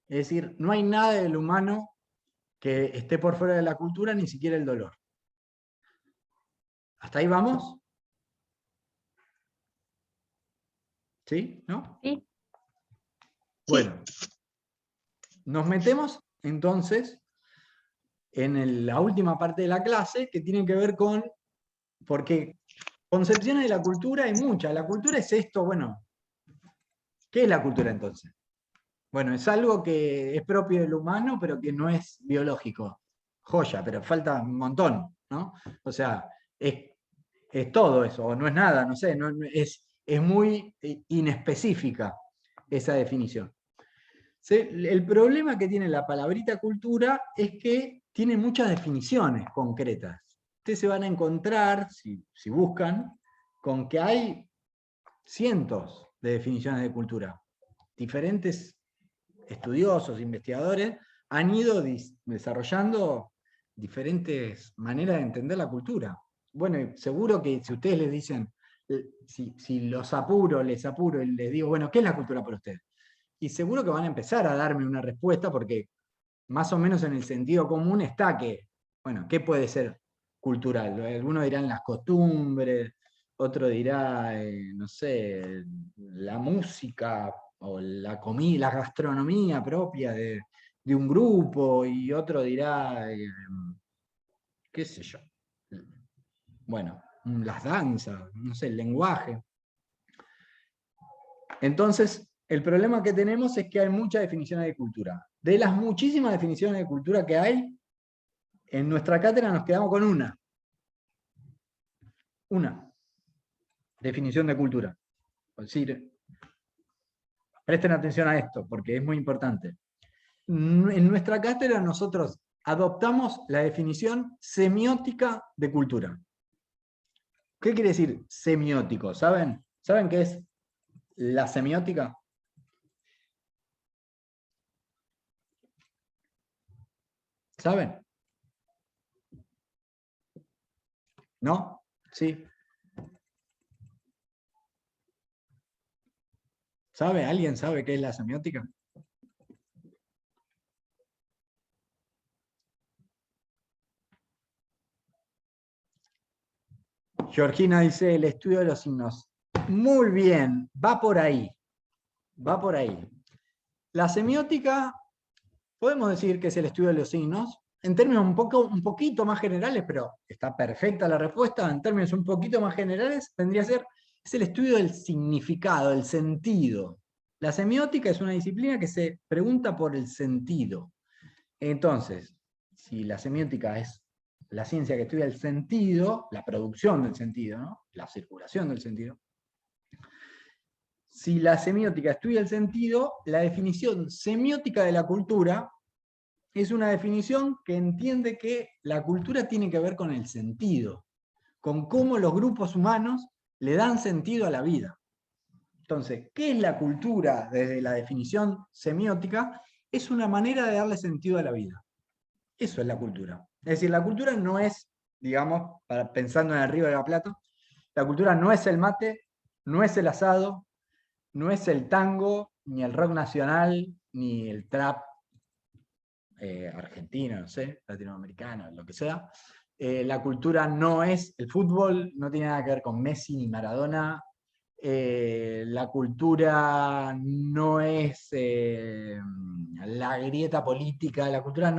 Es decir, no hay nada del humano que esté por fuera de la cultura, ni siquiera el dolor. ¿Hasta ahí vamos? ¿Sí? ¿No? Sí. Bueno, nos metemos entonces en la última parte de la clase, que tiene que ver con, porque concepciones de la cultura hay muchas. La cultura es esto, bueno, ¿qué es la cultura entonces? Bueno, es algo que es propio del humano, pero que no es biológico. Joya, pero falta un montón, ¿no? O sea, es todo eso, o no es nada, no sé, es muy inespecífica esa definición. El problema que tiene la palabrita cultura es que tiene muchas definiciones concretas. Ustedes se van a encontrar, si buscan, con que hay cientos de definiciones de cultura. Diferentes estudiosos, investigadores, han ido desarrollando diferentes maneras de entender la cultura. Bueno, seguro que si ustedes les dicen, si les apuro y les digo, bueno, ¿qué es la cultura para ustedes? Y seguro que van a empezar a darme una respuesta porque más o menos en el sentido común está que, bueno, ¿qué puede ser cultural? Algunos dirán las costumbres, otro dirá, no sé, la música o la comida, la gastronomía propia de un grupo, y otro dirá, qué sé yo, bueno, las danzas, no sé, el lenguaje. Entonces, el problema que tenemos es que hay muchas definiciones de cultura. De las muchísimas definiciones de cultura que hay, en nuestra cátedra nos quedamos con una. Una definición de cultura. Es decir, presten atención a esto, porque es muy importante. En nuestra cátedra nosotros adoptamos la definición semiótica de cultura. ¿Qué quiere decir semiótico? ¿Saben? ¿Saben qué es la semiótica? ¿Saben? ¿No? ¿Sí? ¿Sabe? ¿Alguien sabe qué es la semiótica? Georgina dice, el estudio de los signos. Muy bien, va por ahí. Va por ahí. La semiótica, podemos decir que es el estudio de los signos, en términos un poquito más generales, pero está perfecta la respuesta, en términos un poquito más generales, vendría a ser, es el estudio del significado, del sentido. La semiótica es una disciplina que se pregunta por el sentido. Entonces, si la semiótica es la ciencia que estudia el sentido, la producción del sentido, ¿no? La circulación del sentido, si la semiótica estudia el sentido, la definición semiótica de la cultura es una definición que entiende que la cultura tiene que ver con el sentido, con cómo los grupos humanos le dan sentido a la vida. Entonces, ¿qué es la cultura desde la definición semiótica? Es una manera de darle sentido a la vida. Eso es la cultura. Es decir, la cultura no es, digamos, pensando en el Río de la Plata, la cultura no es el mate, no es el asado, no es el tango, ni el rock nacional, ni el trap argentino, no sé, latinoamericano, lo que sea. La cultura no es el fútbol, no tiene nada que ver con Messi ni Maradona. La cultura no es la grieta política, la cultura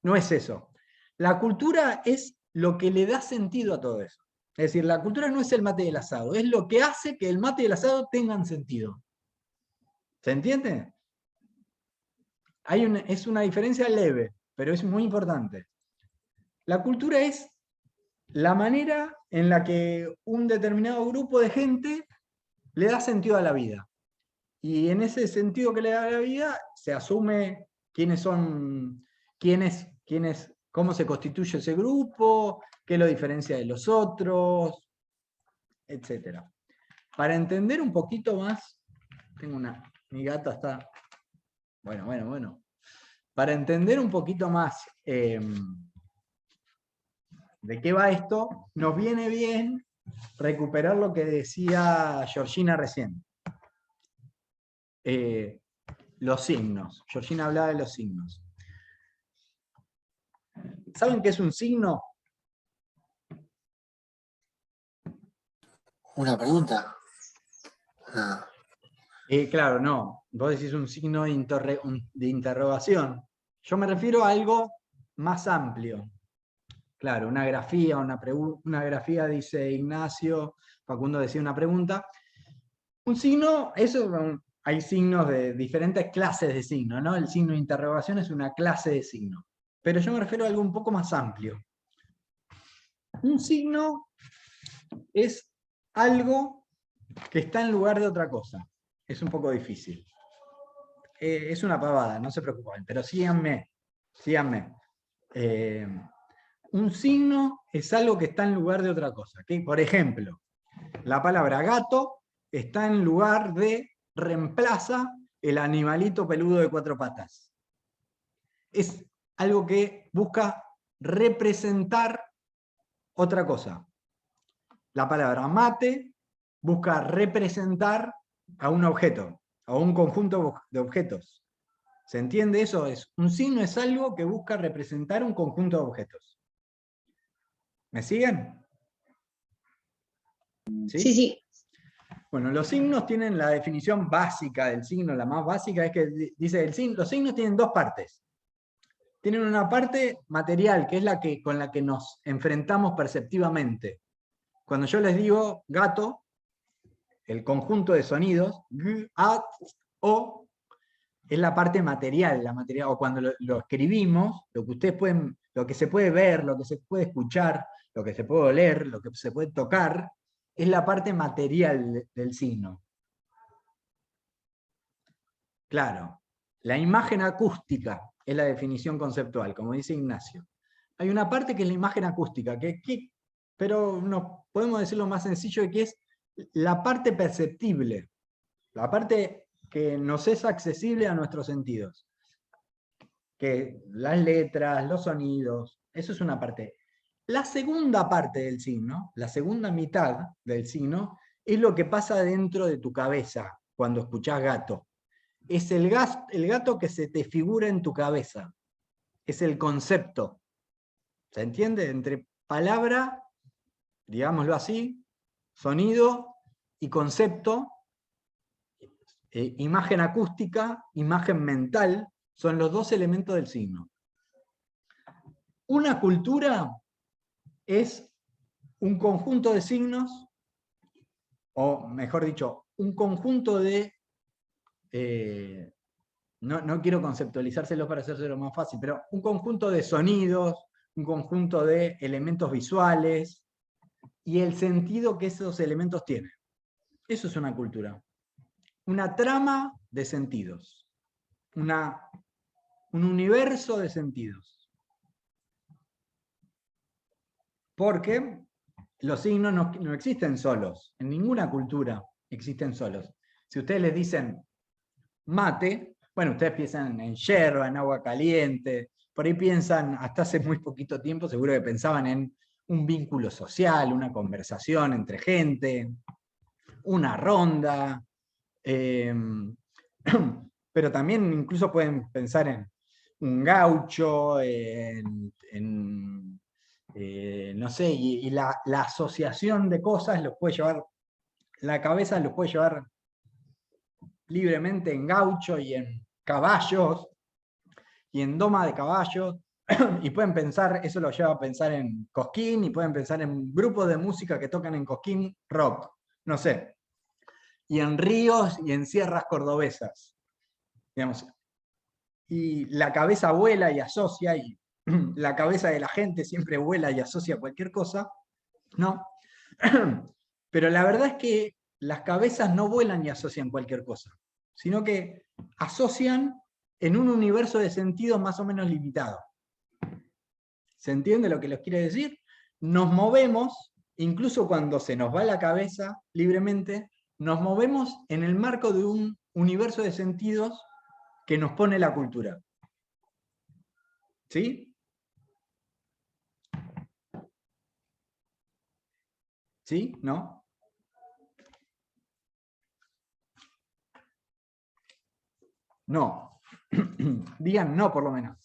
no es eso. La cultura es lo que le da sentido a todo eso. Es decir, la cultura no es el mate y el asado, es lo que hace que el mate y el asado tengan sentido. ¿Se entiende? Es una diferencia leve, pero es muy importante. La cultura es la manera en la que un determinado grupo de gente le da sentido a la vida. Y en ese sentido que le da a la vida, se asume quiénes son, cómo se constituye ese grupo, qué lo diferencia de los otros, etc. Para entender un poquito más, mi gata está, bueno. Para entender un poquito más de qué va esto, nos viene bien recuperar lo que decía Georgina recién. Los signos. Georgina hablaba de los signos. ¿Saben qué es un signo? Una pregunta. Ah, Claro, no. Vos decís un signo de interrogación. Yo me refiero a algo más amplio. Claro, una grafía, una grafía, dice Ignacio, Facundo decía una pregunta. Un signo, hay signos de diferentes clases de signos, ¿no? El signo de interrogación es una clase de signo. Pero yo me refiero a algo un poco más amplio. Un signo es algo que está en lugar de otra cosa. Es un poco difícil. Es una pavada, no se preocupen, pero síganme. Un signo es algo que está en lugar de otra cosa. ¿Okay? Por ejemplo, la palabra gato está en lugar de reemplaza el animalito peludo de 4 patas. Es algo que busca representar otra cosa. La palabra mate busca representar a un objeto, a un conjunto de objetos. ¿Se entiende eso? Un signo es algo que busca representar un conjunto de objetos. ¿Me siguen? Sí, sí. Bueno, los signos tienen la definición básica del signo, la más básica es que dice, los signos tienen dos partes. Tienen una parte material, que es con la que nos enfrentamos perceptivamente. Cuando yo les digo gato, el conjunto de sonidos, g, a, o, es la parte material, o cuando lo escribimos, lo que ustedes pueden, lo que se puede ver, lo que se puede escuchar, lo que se puede oler, lo que se puede tocar, es la parte material del signo. Claro, la imagen acústica es la definición conceptual, como dice Ignacio. Hay una parte que es la imagen acústica, pero no podemos decirlo más sencillo, que es la parte perceptible, la parte que nos es accesible a nuestros sentidos. Que las letras, los sonidos, eso es una parte. La segunda parte del signo, la segunda mitad del signo, es lo que pasa dentro de tu cabeza cuando escuchás gato. Es el gato que se te figura en tu cabeza. Es el concepto. ¿Se entiende? Entre palabra, digámoslo así, sonido y concepto, imagen acústica, imagen mental, son los dos elementos del signo. Una cultura es un conjunto de signos, o mejor dicho, un conjunto de... no quiero conceptualizárselo para hacérselo más fácil, pero un conjunto de sonidos, un conjunto de elementos visuales y el sentido que esos elementos tienen. Eso es una cultura. Una trama de sentidos. Un universo de sentidos. Porque los signos no existen solos. En ninguna cultura existen solos. Si ustedes les dicen mate, bueno, ustedes piensan en yerba, en agua caliente, por ahí piensan, hasta hace muy poquito tiempo, seguro que pensaban en un vínculo social, una conversación entre gente, una ronda, pero también incluso pueden pensar en un gaucho, no sé, y la asociación de cosas los puede llevar, la cabeza los puede llevar libremente en gaucho y en caballos y en doma de caballos, y pueden pensar, eso lo lleva a pensar en Cosquín, y pueden pensar en grupos de música que tocan en Cosquín rock, no sé, y en ríos y en sierras cordobesas, digamos, y la cabeza vuela y asocia, y la cabeza de la gente siempre vuela y asocia cualquier cosa, ¿no? Pero la verdad es que las cabezas no vuelan y asocian cualquier cosa, sino que asocian en un universo de sentidos más o menos limitado. ¿Se entiende lo que les quiere decir? Nos movemos, incluso cuando se nos va la cabeza libremente, nos movemos en el marco de un universo de sentidos que nos pone la cultura. ¿Sí? ¿Sí? ¿No? No. Digan no, por lo menos.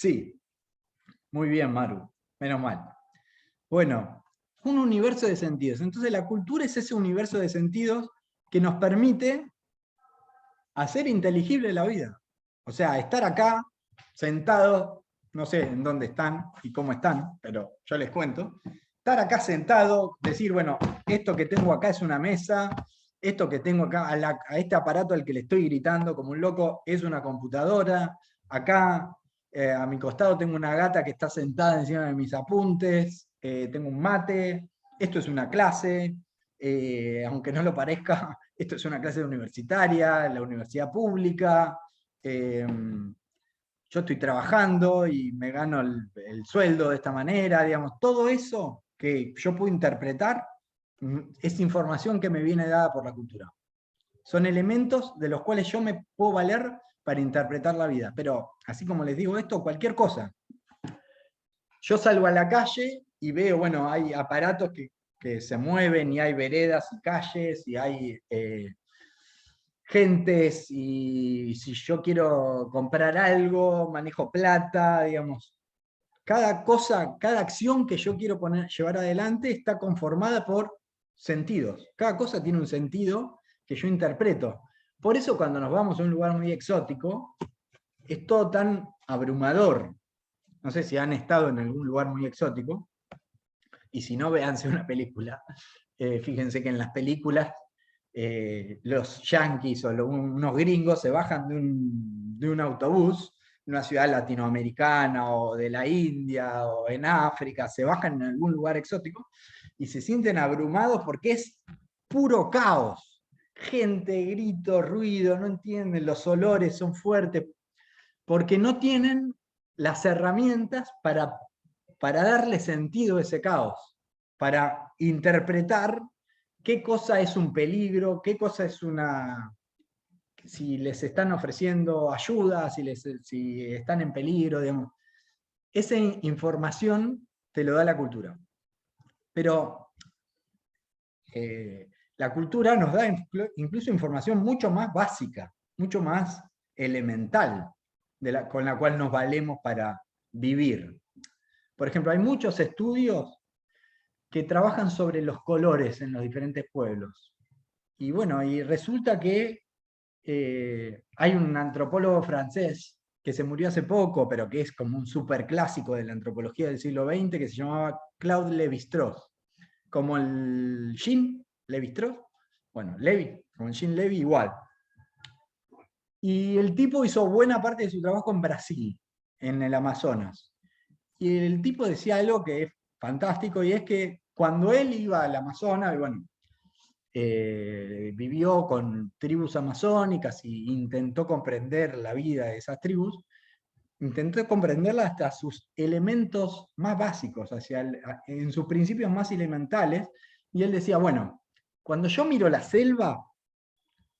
Sí, muy bien, Maru, menos mal. Bueno, un universo de sentidos. Entonces la cultura es ese universo de sentidos que nos permite hacer inteligible la vida. O sea, estar acá, sentados, no sé en dónde están y cómo están, pero yo les cuento. Estar acá sentado, decir, bueno, esto que tengo acá es una mesa, esto que tengo acá, a este aparato al que le estoy gritando como un loco, es una computadora. Acá, a mi costado, tengo una gata que está sentada encima de mis apuntes, tengo un mate, esto es una clase, aunque no lo parezca, esto es una clase universitaria, la universidad pública, yo estoy trabajando y me gano el sueldo de esta manera, digamos, todo eso que yo puedo interpretar es información que me viene dada por la cultura. Son elementos de los cuales yo me puedo valer para interpretar la vida, pero así como les digo esto, cualquier cosa. Yo salgo a la calle y veo, bueno, hay aparatos que se mueven y hay veredas y calles y hay gentes y si yo quiero comprar algo, manejo plata, digamos. Cada cosa, cada acción que yo quiero llevar adelante está conformada por sentidos. Cada cosa tiene un sentido que yo interpreto. Por eso cuando nos vamos a un lugar muy exótico, es todo tan abrumador. No sé si han estado en algún lugar muy exótico, y si no, véanse una película. Fíjense que en las películas los yanquis o unos gringos se bajan de un autobús en una ciudad latinoamericana o de la India o en África, se bajan en algún lugar exótico y se sienten abrumados porque es puro caos. Gente, grito, ruido, no entienden, los olores son fuertes, porque no tienen las herramientas para darle sentido a ese caos, para interpretar qué cosa es un peligro, qué cosa es si les están ofreciendo ayuda, si están en peligro, digamos. Esa información te lo da la cultura. Pero la cultura nos da incluso información mucho más básica, mucho más elemental, con la cual nos valemos para vivir. Por ejemplo, hay muchos estudios que trabajan sobre los colores en los diferentes pueblos. Y bueno, y resulta que hay un antropólogo francés que se murió hace poco, pero que es como un superclásico de la antropología del siglo XX, que se llamaba Claude Lévi-Strauss. Como el Jean Lévi-Strauss, bueno, Lévi, como el Jean Lévi igual. Y el tipo hizo buena parte de su trabajo en Brasil, en el Amazonas. Y el tipo decía algo que es fantástico, y es que cuando él iba al Amazonas, bueno, vivió con tribus amazónicas e intentó comprender la vida de esas tribus, intentó comprenderla hasta sus elementos más básicos, en sus principios más elementales, y él decía, bueno, cuando yo miro la selva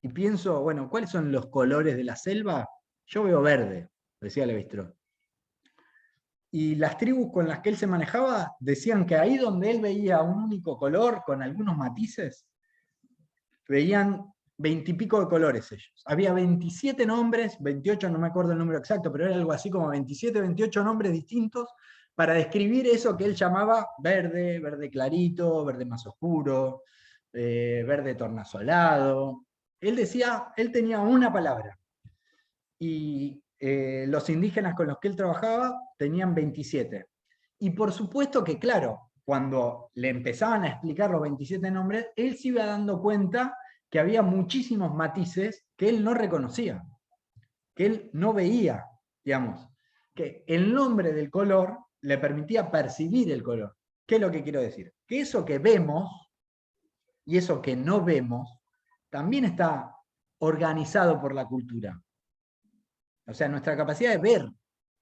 y pienso, bueno, ¿cuáles son los colores de la selva? Yo veo verde, decía Lévi-Strauss. Y las tribus con las que él se manejaba decían que ahí donde él veía un único color, con algunos matices, veían 20 y pico de colores ellos. Había 27 nombres, 28, no me acuerdo el número exacto, pero era algo así como 27, 28 nombres distintos para describir eso que él llamaba verde, verde clarito, verde más oscuro, verde tornasolado. Él decía, él tenía una palabra. Y los indígenas con los que él trabajaba tenían 27. Y por supuesto que, claro, cuando le empezaban a explicar los 27 nombres, él se iba dando cuenta que había muchísimos matices que él no reconocía, que él no veía, digamos, que el nombre del color le permitía percibir el color. ¿Qué es lo que quiero decir? Que eso que vemos y eso que no vemos también está organizado por la cultura. O sea, nuestra capacidad de ver.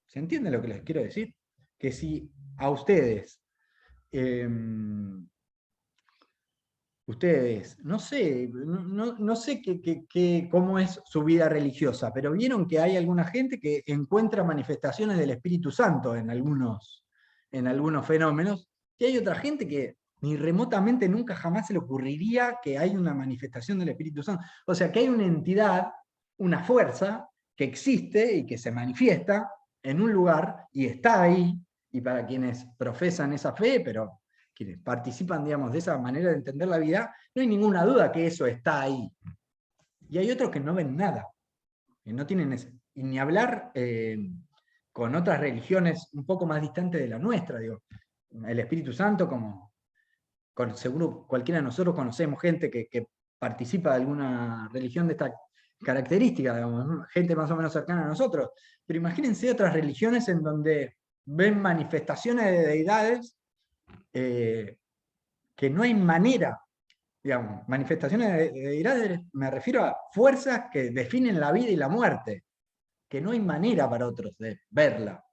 ¿Se entiende lo que les quiero decir? Que si a ustedes, no sé, no sé cómo es su vida religiosa, pero vieron que hay alguna gente que encuentra manifestaciones del Espíritu Santo en algunos fenómenos, y hay otra gente que ni remotamente nunca jamás se le ocurriría que hay una manifestación del Espíritu Santo. O sea, que hay una entidad, una fuerza, que existe y que se manifiesta en un lugar y está ahí, y para quienes profesan esa fe, pero quienes participan, digamos, de esa manera de entender la vida, no hay ninguna duda que eso está ahí. Y hay otros que no ven nada, que no tienen ese, y ni hablar con otras religiones un poco más distantes de la nuestra, digo, el Espíritu Santo, como seguro cualquiera de nosotros conocemos gente que participa de alguna religión de esta característica, digamos, gente más o menos cercana a nosotros, pero imagínense otras religiones en donde ven manifestaciones de deidades que no hay manera, digamos, manifestaciones de deidades, me refiero a fuerzas que definen la vida y la muerte, que no hay manera para otros de verla.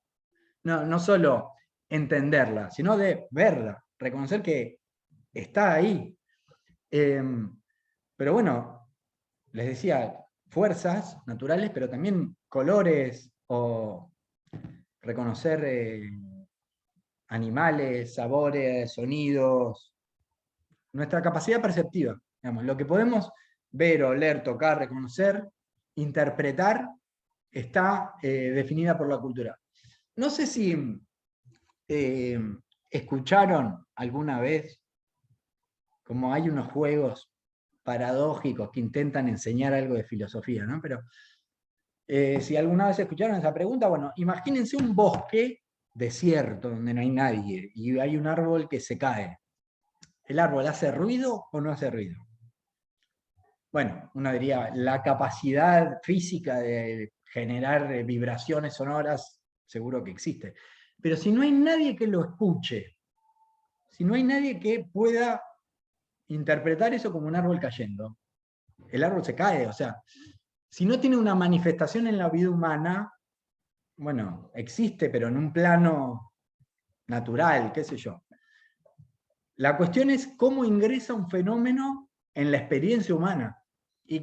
No solo entenderla, sino de verla, reconocer que está ahí. Pero bueno, les decía, fuerzas naturales, pero también colores o reconocer animales, sabores, sonidos, nuestra capacidad perceptiva, digamos, lo que podemos ver, oler, tocar, reconocer, interpretar, está definida por la cultura. No sé si escucharon alguna vez como hay unos juegos paradójicos que intentan enseñar algo de filosofía, ¿no? Pero si alguna vez escucharon esa pregunta, bueno, imagínense un bosque desierto donde no hay nadie y hay un árbol que se cae. ¿El árbol hace ruido o no hace ruido? Bueno, uno diría, la capacidad física de generar vibraciones sonoras, seguro que existe. Pero si no hay nadie que lo escuche, si no hay nadie que pueda interpretar eso como un árbol cayendo, el árbol se cae, o sea, si no tiene una manifestación en la vida humana, bueno, existe, pero en un plano natural, qué sé yo. La cuestión es cómo ingresa un fenómeno en la experiencia humana. Y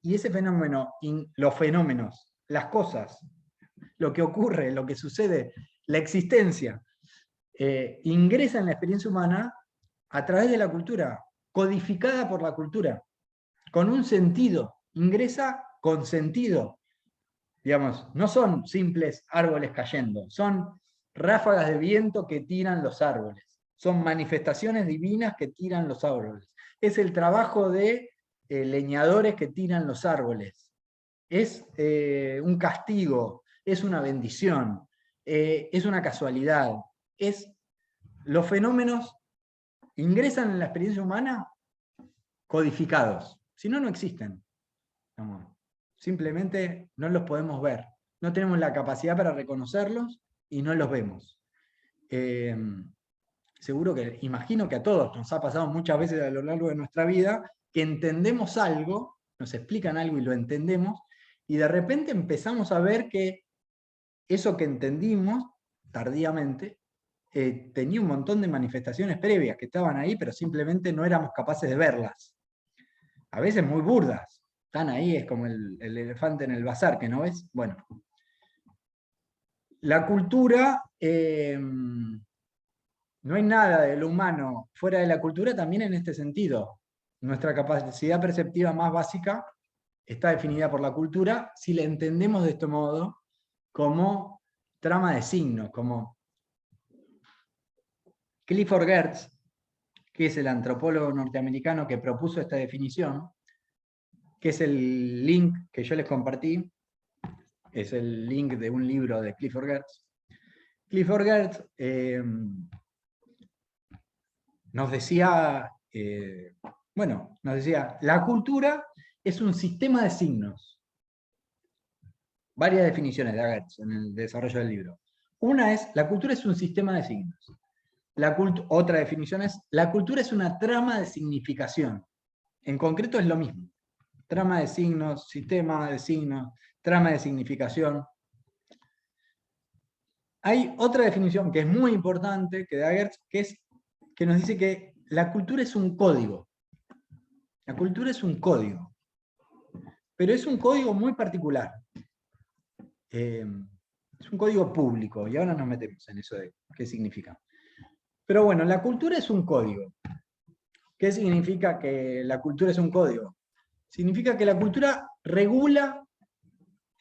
ese fenómeno, los fenómenos, las cosas, lo que ocurre, lo que sucede, la existencia, ingresa en la experiencia humana a través de la cultura, codificada por la cultura, con un sentido, ingresa con sentido. Digamos, no son simples árboles cayendo, son ráfagas de viento que tiran los árboles, son manifestaciones divinas que tiran los árboles. Es el trabajo de leñadores que tiran los árboles. Es un castigo, es una bendición, es una casualidad. Los fenómenos ingresan en la experiencia humana codificados, si no, no existen. Simplemente no los podemos ver, no tenemos la capacidad para reconocerlos y no los vemos. Seguro que, imagino que a todos nos ha pasado muchas veces a lo largo de nuestra vida, que entendemos algo, nos explican algo y lo entendemos, y de repente empezamos a ver que eso que entendimos, tardíamente, tenía un montón de manifestaciones previas que estaban ahí, pero simplemente no éramos capaces de verlas. A veces muy burdas, están ahí, es como el elefante en el bazar, que no ves. Bueno, la cultura, no hay nada de lo humano fuera de la cultura también en este sentido. Nuestra capacidad perceptiva más básica está definida por la cultura si la entendemos de este modo como trama de signos, como Clifford Geertz, que es el antropólogo norteamericano que propuso esta definición, que es el link que yo les compartí, es el link de un libro de Clifford Geertz. Clifford Geertz nos decía, la cultura es un sistema de signos. Varias definiciones de Geertz en el desarrollo del libro. Una es, la cultura es un sistema de signos. Otra definición es, la cultura es una trama de significación. En concreto es lo mismo. Trama de signos, sistema de signos, trama de significación. Hay otra definición que es muy importante, que da Geertz, que nos dice que la cultura es un código. La cultura es un código. Pero es un código muy particular. Es un código público, y ahora nos metemos en eso de qué significa. Pero bueno, la cultura es un código. ¿Qué significa que la cultura es un código? Significa que la cultura regula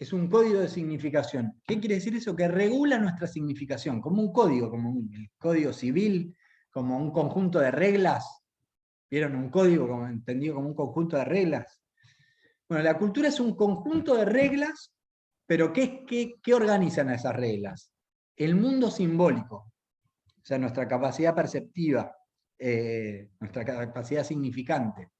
es un código de significación. ¿Qué quiere decir eso? Que regula nuestra significación, como un código, el código civil, como un conjunto de reglas. ¿Vieron? Un código como entendido como un conjunto de reglas. Bueno, la cultura es un conjunto de reglas, pero ¿qué organizan esas reglas? El mundo simbólico, o sea, nuestra capacidad perceptiva, nuestra capacidad significante.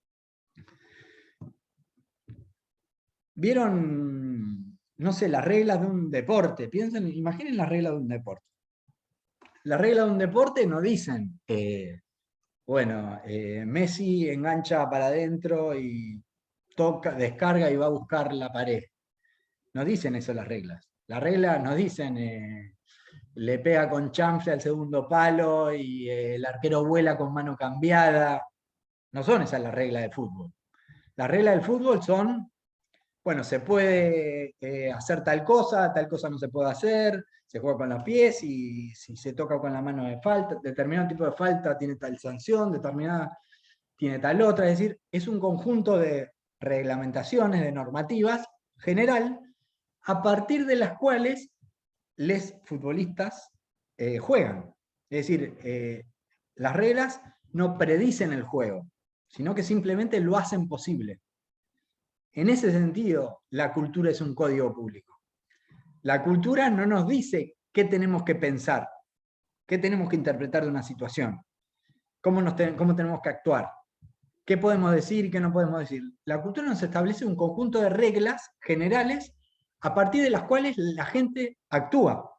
¿Vieron, no sé, las reglas de un deporte? Piensen, imaginen las reglas de un deporte. Las reglas de un deporte no dicen, Messi engancha para adentro y toca, descarga y va a buscar la pared. No dicen eso las reglas. Las reglas nos dicen, le pega con chanfle al segundo palo y el arquero vuela con mano cambiada. No son esas las reglas de fútbol. Las reglas del fútbol son, bueno, se puede hacer tal cosa no se puede hacer, se juega con los pies y si se toca con la mano de falta, determinado tipo de falta tiene tal sanción, determinada tiene tal otra, es decir, es un conjunto de reglamentaciones, de normativas general, a partir de las cuales los futbolistas juegan. Es decir, las reglas no predicen el juego, sino que simplemente lo hacen posible. En ese sentido, la cultura es un código público. La cultura no nos dice qué tenemos que pensar, qué tenemos que interpretar de una situación, cómo tenemos que actuar, qué podemos decir y qué no podemos decir. La cultura nos establece un conjunto de reglas generales a partir de las cuales la gente actúa,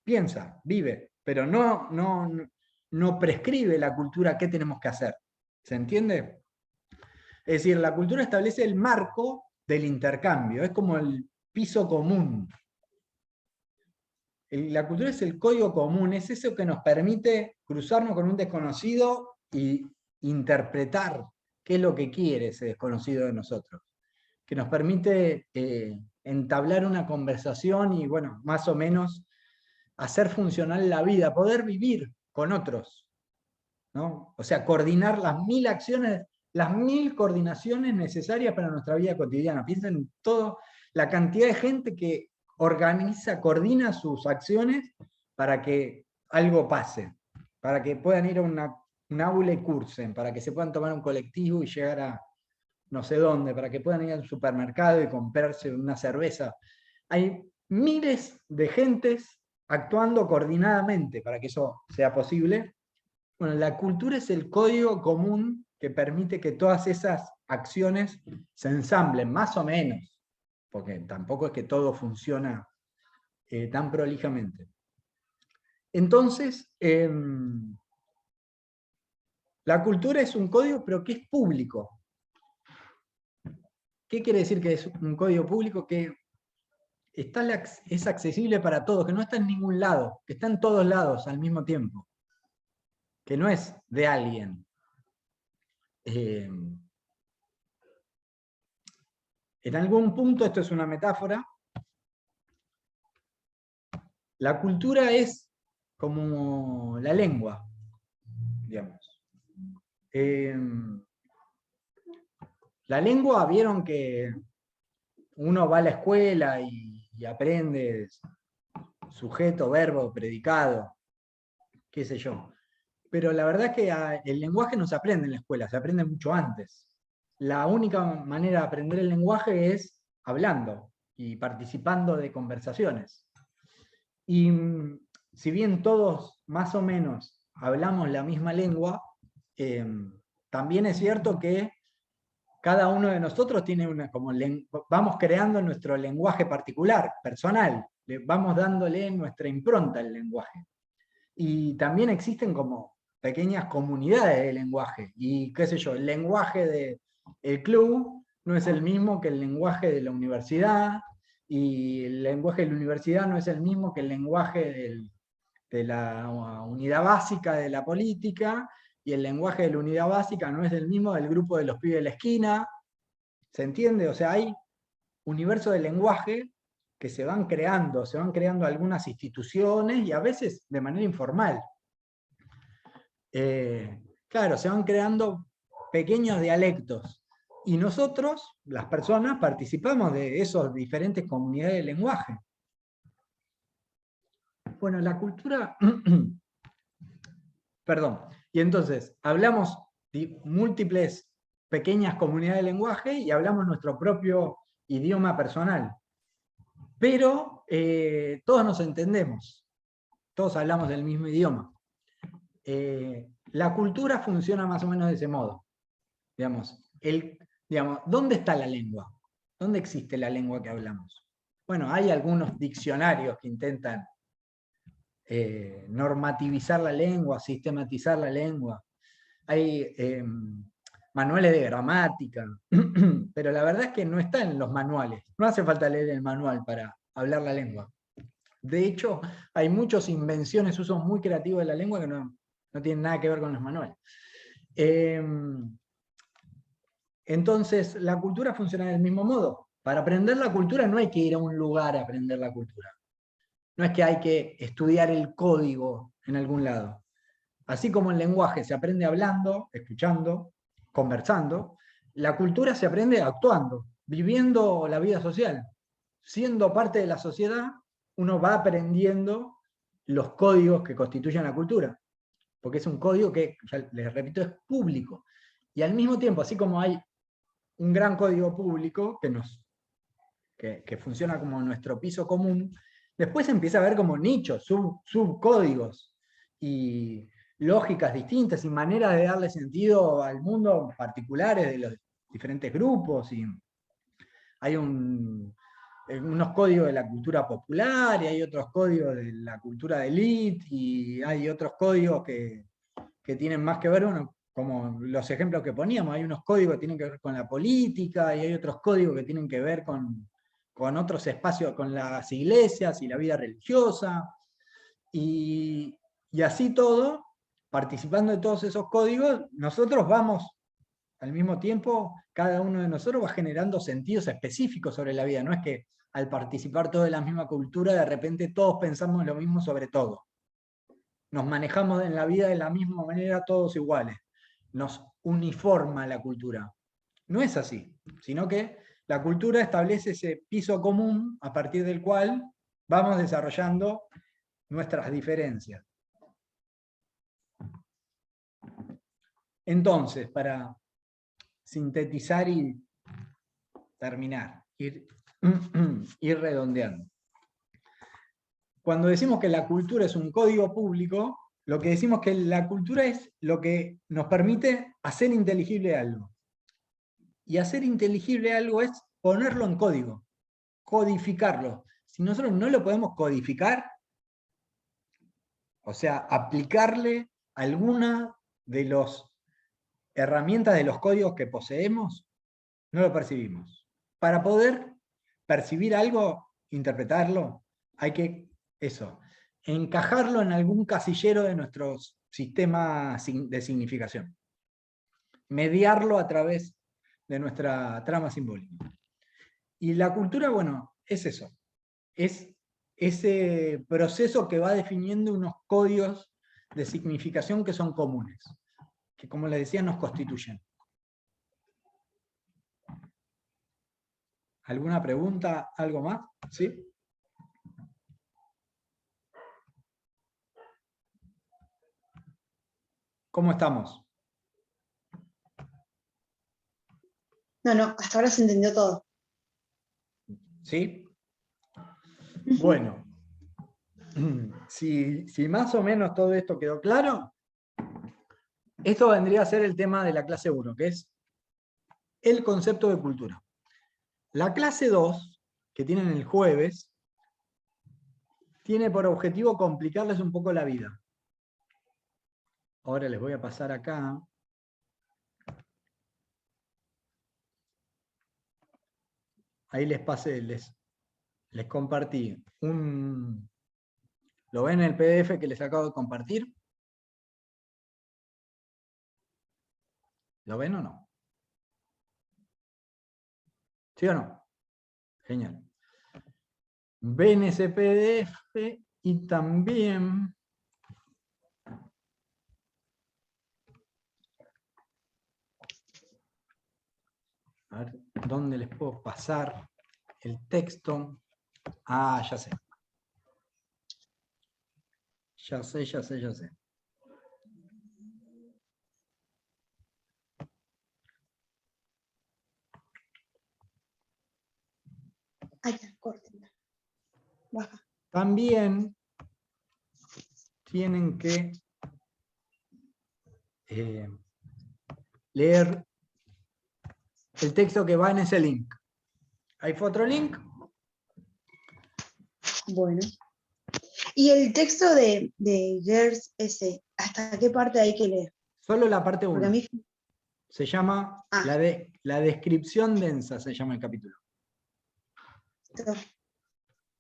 piensa, vive, pero no prescribe la cultura qué tenemos que hacer. ¿Se entiende? Es decir, la cultura establece el marco del intercambio, es como el piso común. La cultura es el código común, es eso que nos permite cruzarnos con un desconocido y interpretar qué es lo que quiere ese desconocido de nosotros. Que nos permite entablar una conversación y, bueno, más o menos hacer funcional la vida, poder vivir con otros, ¿no? O sea, coordinar las 1000 acciones, las 1000 coordinaciones necesarias para nuestra vida cotidiana. Piensen en toda la cantidad de gente que organiza, coordina sus acciones para que algo pase, para que puedan ir a un aula y cursen, para que se puedan tomar un colectivo y llegar a no sé dónde, para que puedan ir al supermercado y comprarse una cerveza. Hay miles de gentes actuando coordinadamente para que eso sea posible. Bueno, la cultura es el código común que permite que todas esas acciones se ensamblen, más o menos, porque tampoco es que todo funciona tan prolijamente. Entonces, la cultura es un código, pero que es público. ¿Qué quiere decir que es un código público? Que es accesible para todos, que no está en ningún lado, que está en todos lados al mismo tiempo, que no es de alguien. En algún punto, esto es una metáfora, la cultura es como la lengua, digamos. La lengua, vieron que uno va a la escuela y aprende sujeto, verbo, predicado, qué sé yo. Pero la verdad es que el lenguaje no se aprende en la escuela, se aprende mucho antes. La única manera de aprender el lenguaje es hablando y participando de conversaciones. Y si bien todos más o menos hablamos la misma lengua, también es cierto que cada uno de nosotros tiene vamos creando nuestro lenguaje particular, personal, vamos dándole nuestra impronta al lenguaje. Y también existen como pequeñas comunidades de lenguaje, y qué sé yo, el lenguaje del club no es el mismo que el lenguaje de la universidad, y el lenguaje de la universidad no es el mismo que el lenguaje de la unidad básica de la política, y el lenguaje de la unidad básica no es el mismo del grupo de los pibes de la esquina. ¿Se entiende? O sea, hay universo de lenguaje que se van creando algunas instituciones y a veces de manera informal. Claro, se van creando pequeños dialectos. Y nosotros, las personas, participamos de esas diferentes comunidades de lenguaje. Bueno, la cultura... Perdón. Y entonces, hablamos de múltiples pequeñas comunidades de lenguaje y hablamos nuestro propio idioma personal. Pero todos nos entendemos. Todos hablamos del mismo idioma. La cultura funciona más o menos de ese modo. Digamos, ¿dónde está la lengua? ¿Dónde existe la lengua que hablamos? Bueno, hay algunos diccionarios que intentan normativizar la lengua, sistematizar la lengua. Hay manuales de gramática, pero la verdad es que no está en los manuales. No hace falta leer el manual para hablar la lengua. De hecho, hay muchas invenciones, usos muy creativos de la lengua que no tienen nada que ver con los manuales. Entonces, la cultura funciona del mismo modo. Para aprender la cultura no hay que ir a un lugar a aprender la cultura. No es que hay que estudiar el código en algún lado. Así como el lenguaje se aprende hablando, escuchando, conversando, la cultura se aprende actuando, viviendo la vida social. Siendo parte de la sociedad, uno va aprendiendo los códigos que constituyen la cultura. Porque es un código que, ya les repito, es público. Y al mismo tiempo, así como hay un gran código público que funciona como nuestro piso común, después empieza a haber como nichos, subcódigos y lógicas distintas y maneras de darle sentido al mundo particulares de los diferentes grupos. Y hay unos códigos de la cultura popular y hay otros códigos de la cultura de élite y hay otros códigos que tienen más que ver, bueno, como los ejemplos que poníamos, hay unos códigos que tienen que ver con la política y hay otros códigos que tienen que ver con otros espacios, con las iglesias y la vida religiosa, y así todo, participando de todos esos códigos, nosotros vamos, al mismo tiempo, cada uno de nosotros va generando sentidos específicos sobre la vida, no es que al participar todos de la misma cultura, de repente todos pensamos lo mismo sobre todo. Nos manejamos en la vida de la misma manera, todos iguales. Nos uniforma la cultura. No es así, sino que la cultura establece ese piso común a partir del cual vamos desarrollando nuestras diferencias. Entonces, para sintetizar y terminar, ir redondeando. Cuando decimos que la cultura es un código público, lo que decimos que la cultura es lo que nos permite hacer inteligible algo. Y hacer inteligible algo es ponerlo en código, codificarlo. Si nosotros no lo podemos codificar, o sea, aplicarle alguna de las herramientas de los códigos que poseemos, no lo percibimos. Para poder percibir algo, interpretarlo, hay que, encajarlo en algún casillero de nuestro sistema de significación. Mediarlo a través de nuestra trama simbólica. Y la cultura, bueno, es eso. Es ese proceso que va definiendo unos códigos de significación que son comunes, que, como les decía, nos constituyen. ¿Alguna pregunta? ¿Algo más? ¿Sí? ¿Cómo estamos? No, hasta ahora se entendió todo. ¿Sí? Bueno, si más o menos todo esto quedó claro, esto vendría a ser el tema de la clase 1, que es el concepto de cultura. La clase 2, que tienen el jueves, tiene por objetivo complicarles un poco la vida. Ahora les voy a pasar acá. Ahí les pasé, les compartí un... ¿Lo ven en el PDF que les acabo de compartir? ¿Lo ven o no? ¿Sí o no? Genial. Ven ese PDF y también A ver, ¿dónde les puedo pasar el texto? Ah, ya sé. Ya sé. Ahí está, córtenla. Baja. También tienen que leer el texto que va en ese link. ¿Hay otro link? Bueno. Y el texto de Gers ese, ¿hasta qué parte hay que leer? Solo la parte Porque 1. a mí. Se llama Ah. la descripción densa, se llama el capítulo. Esto,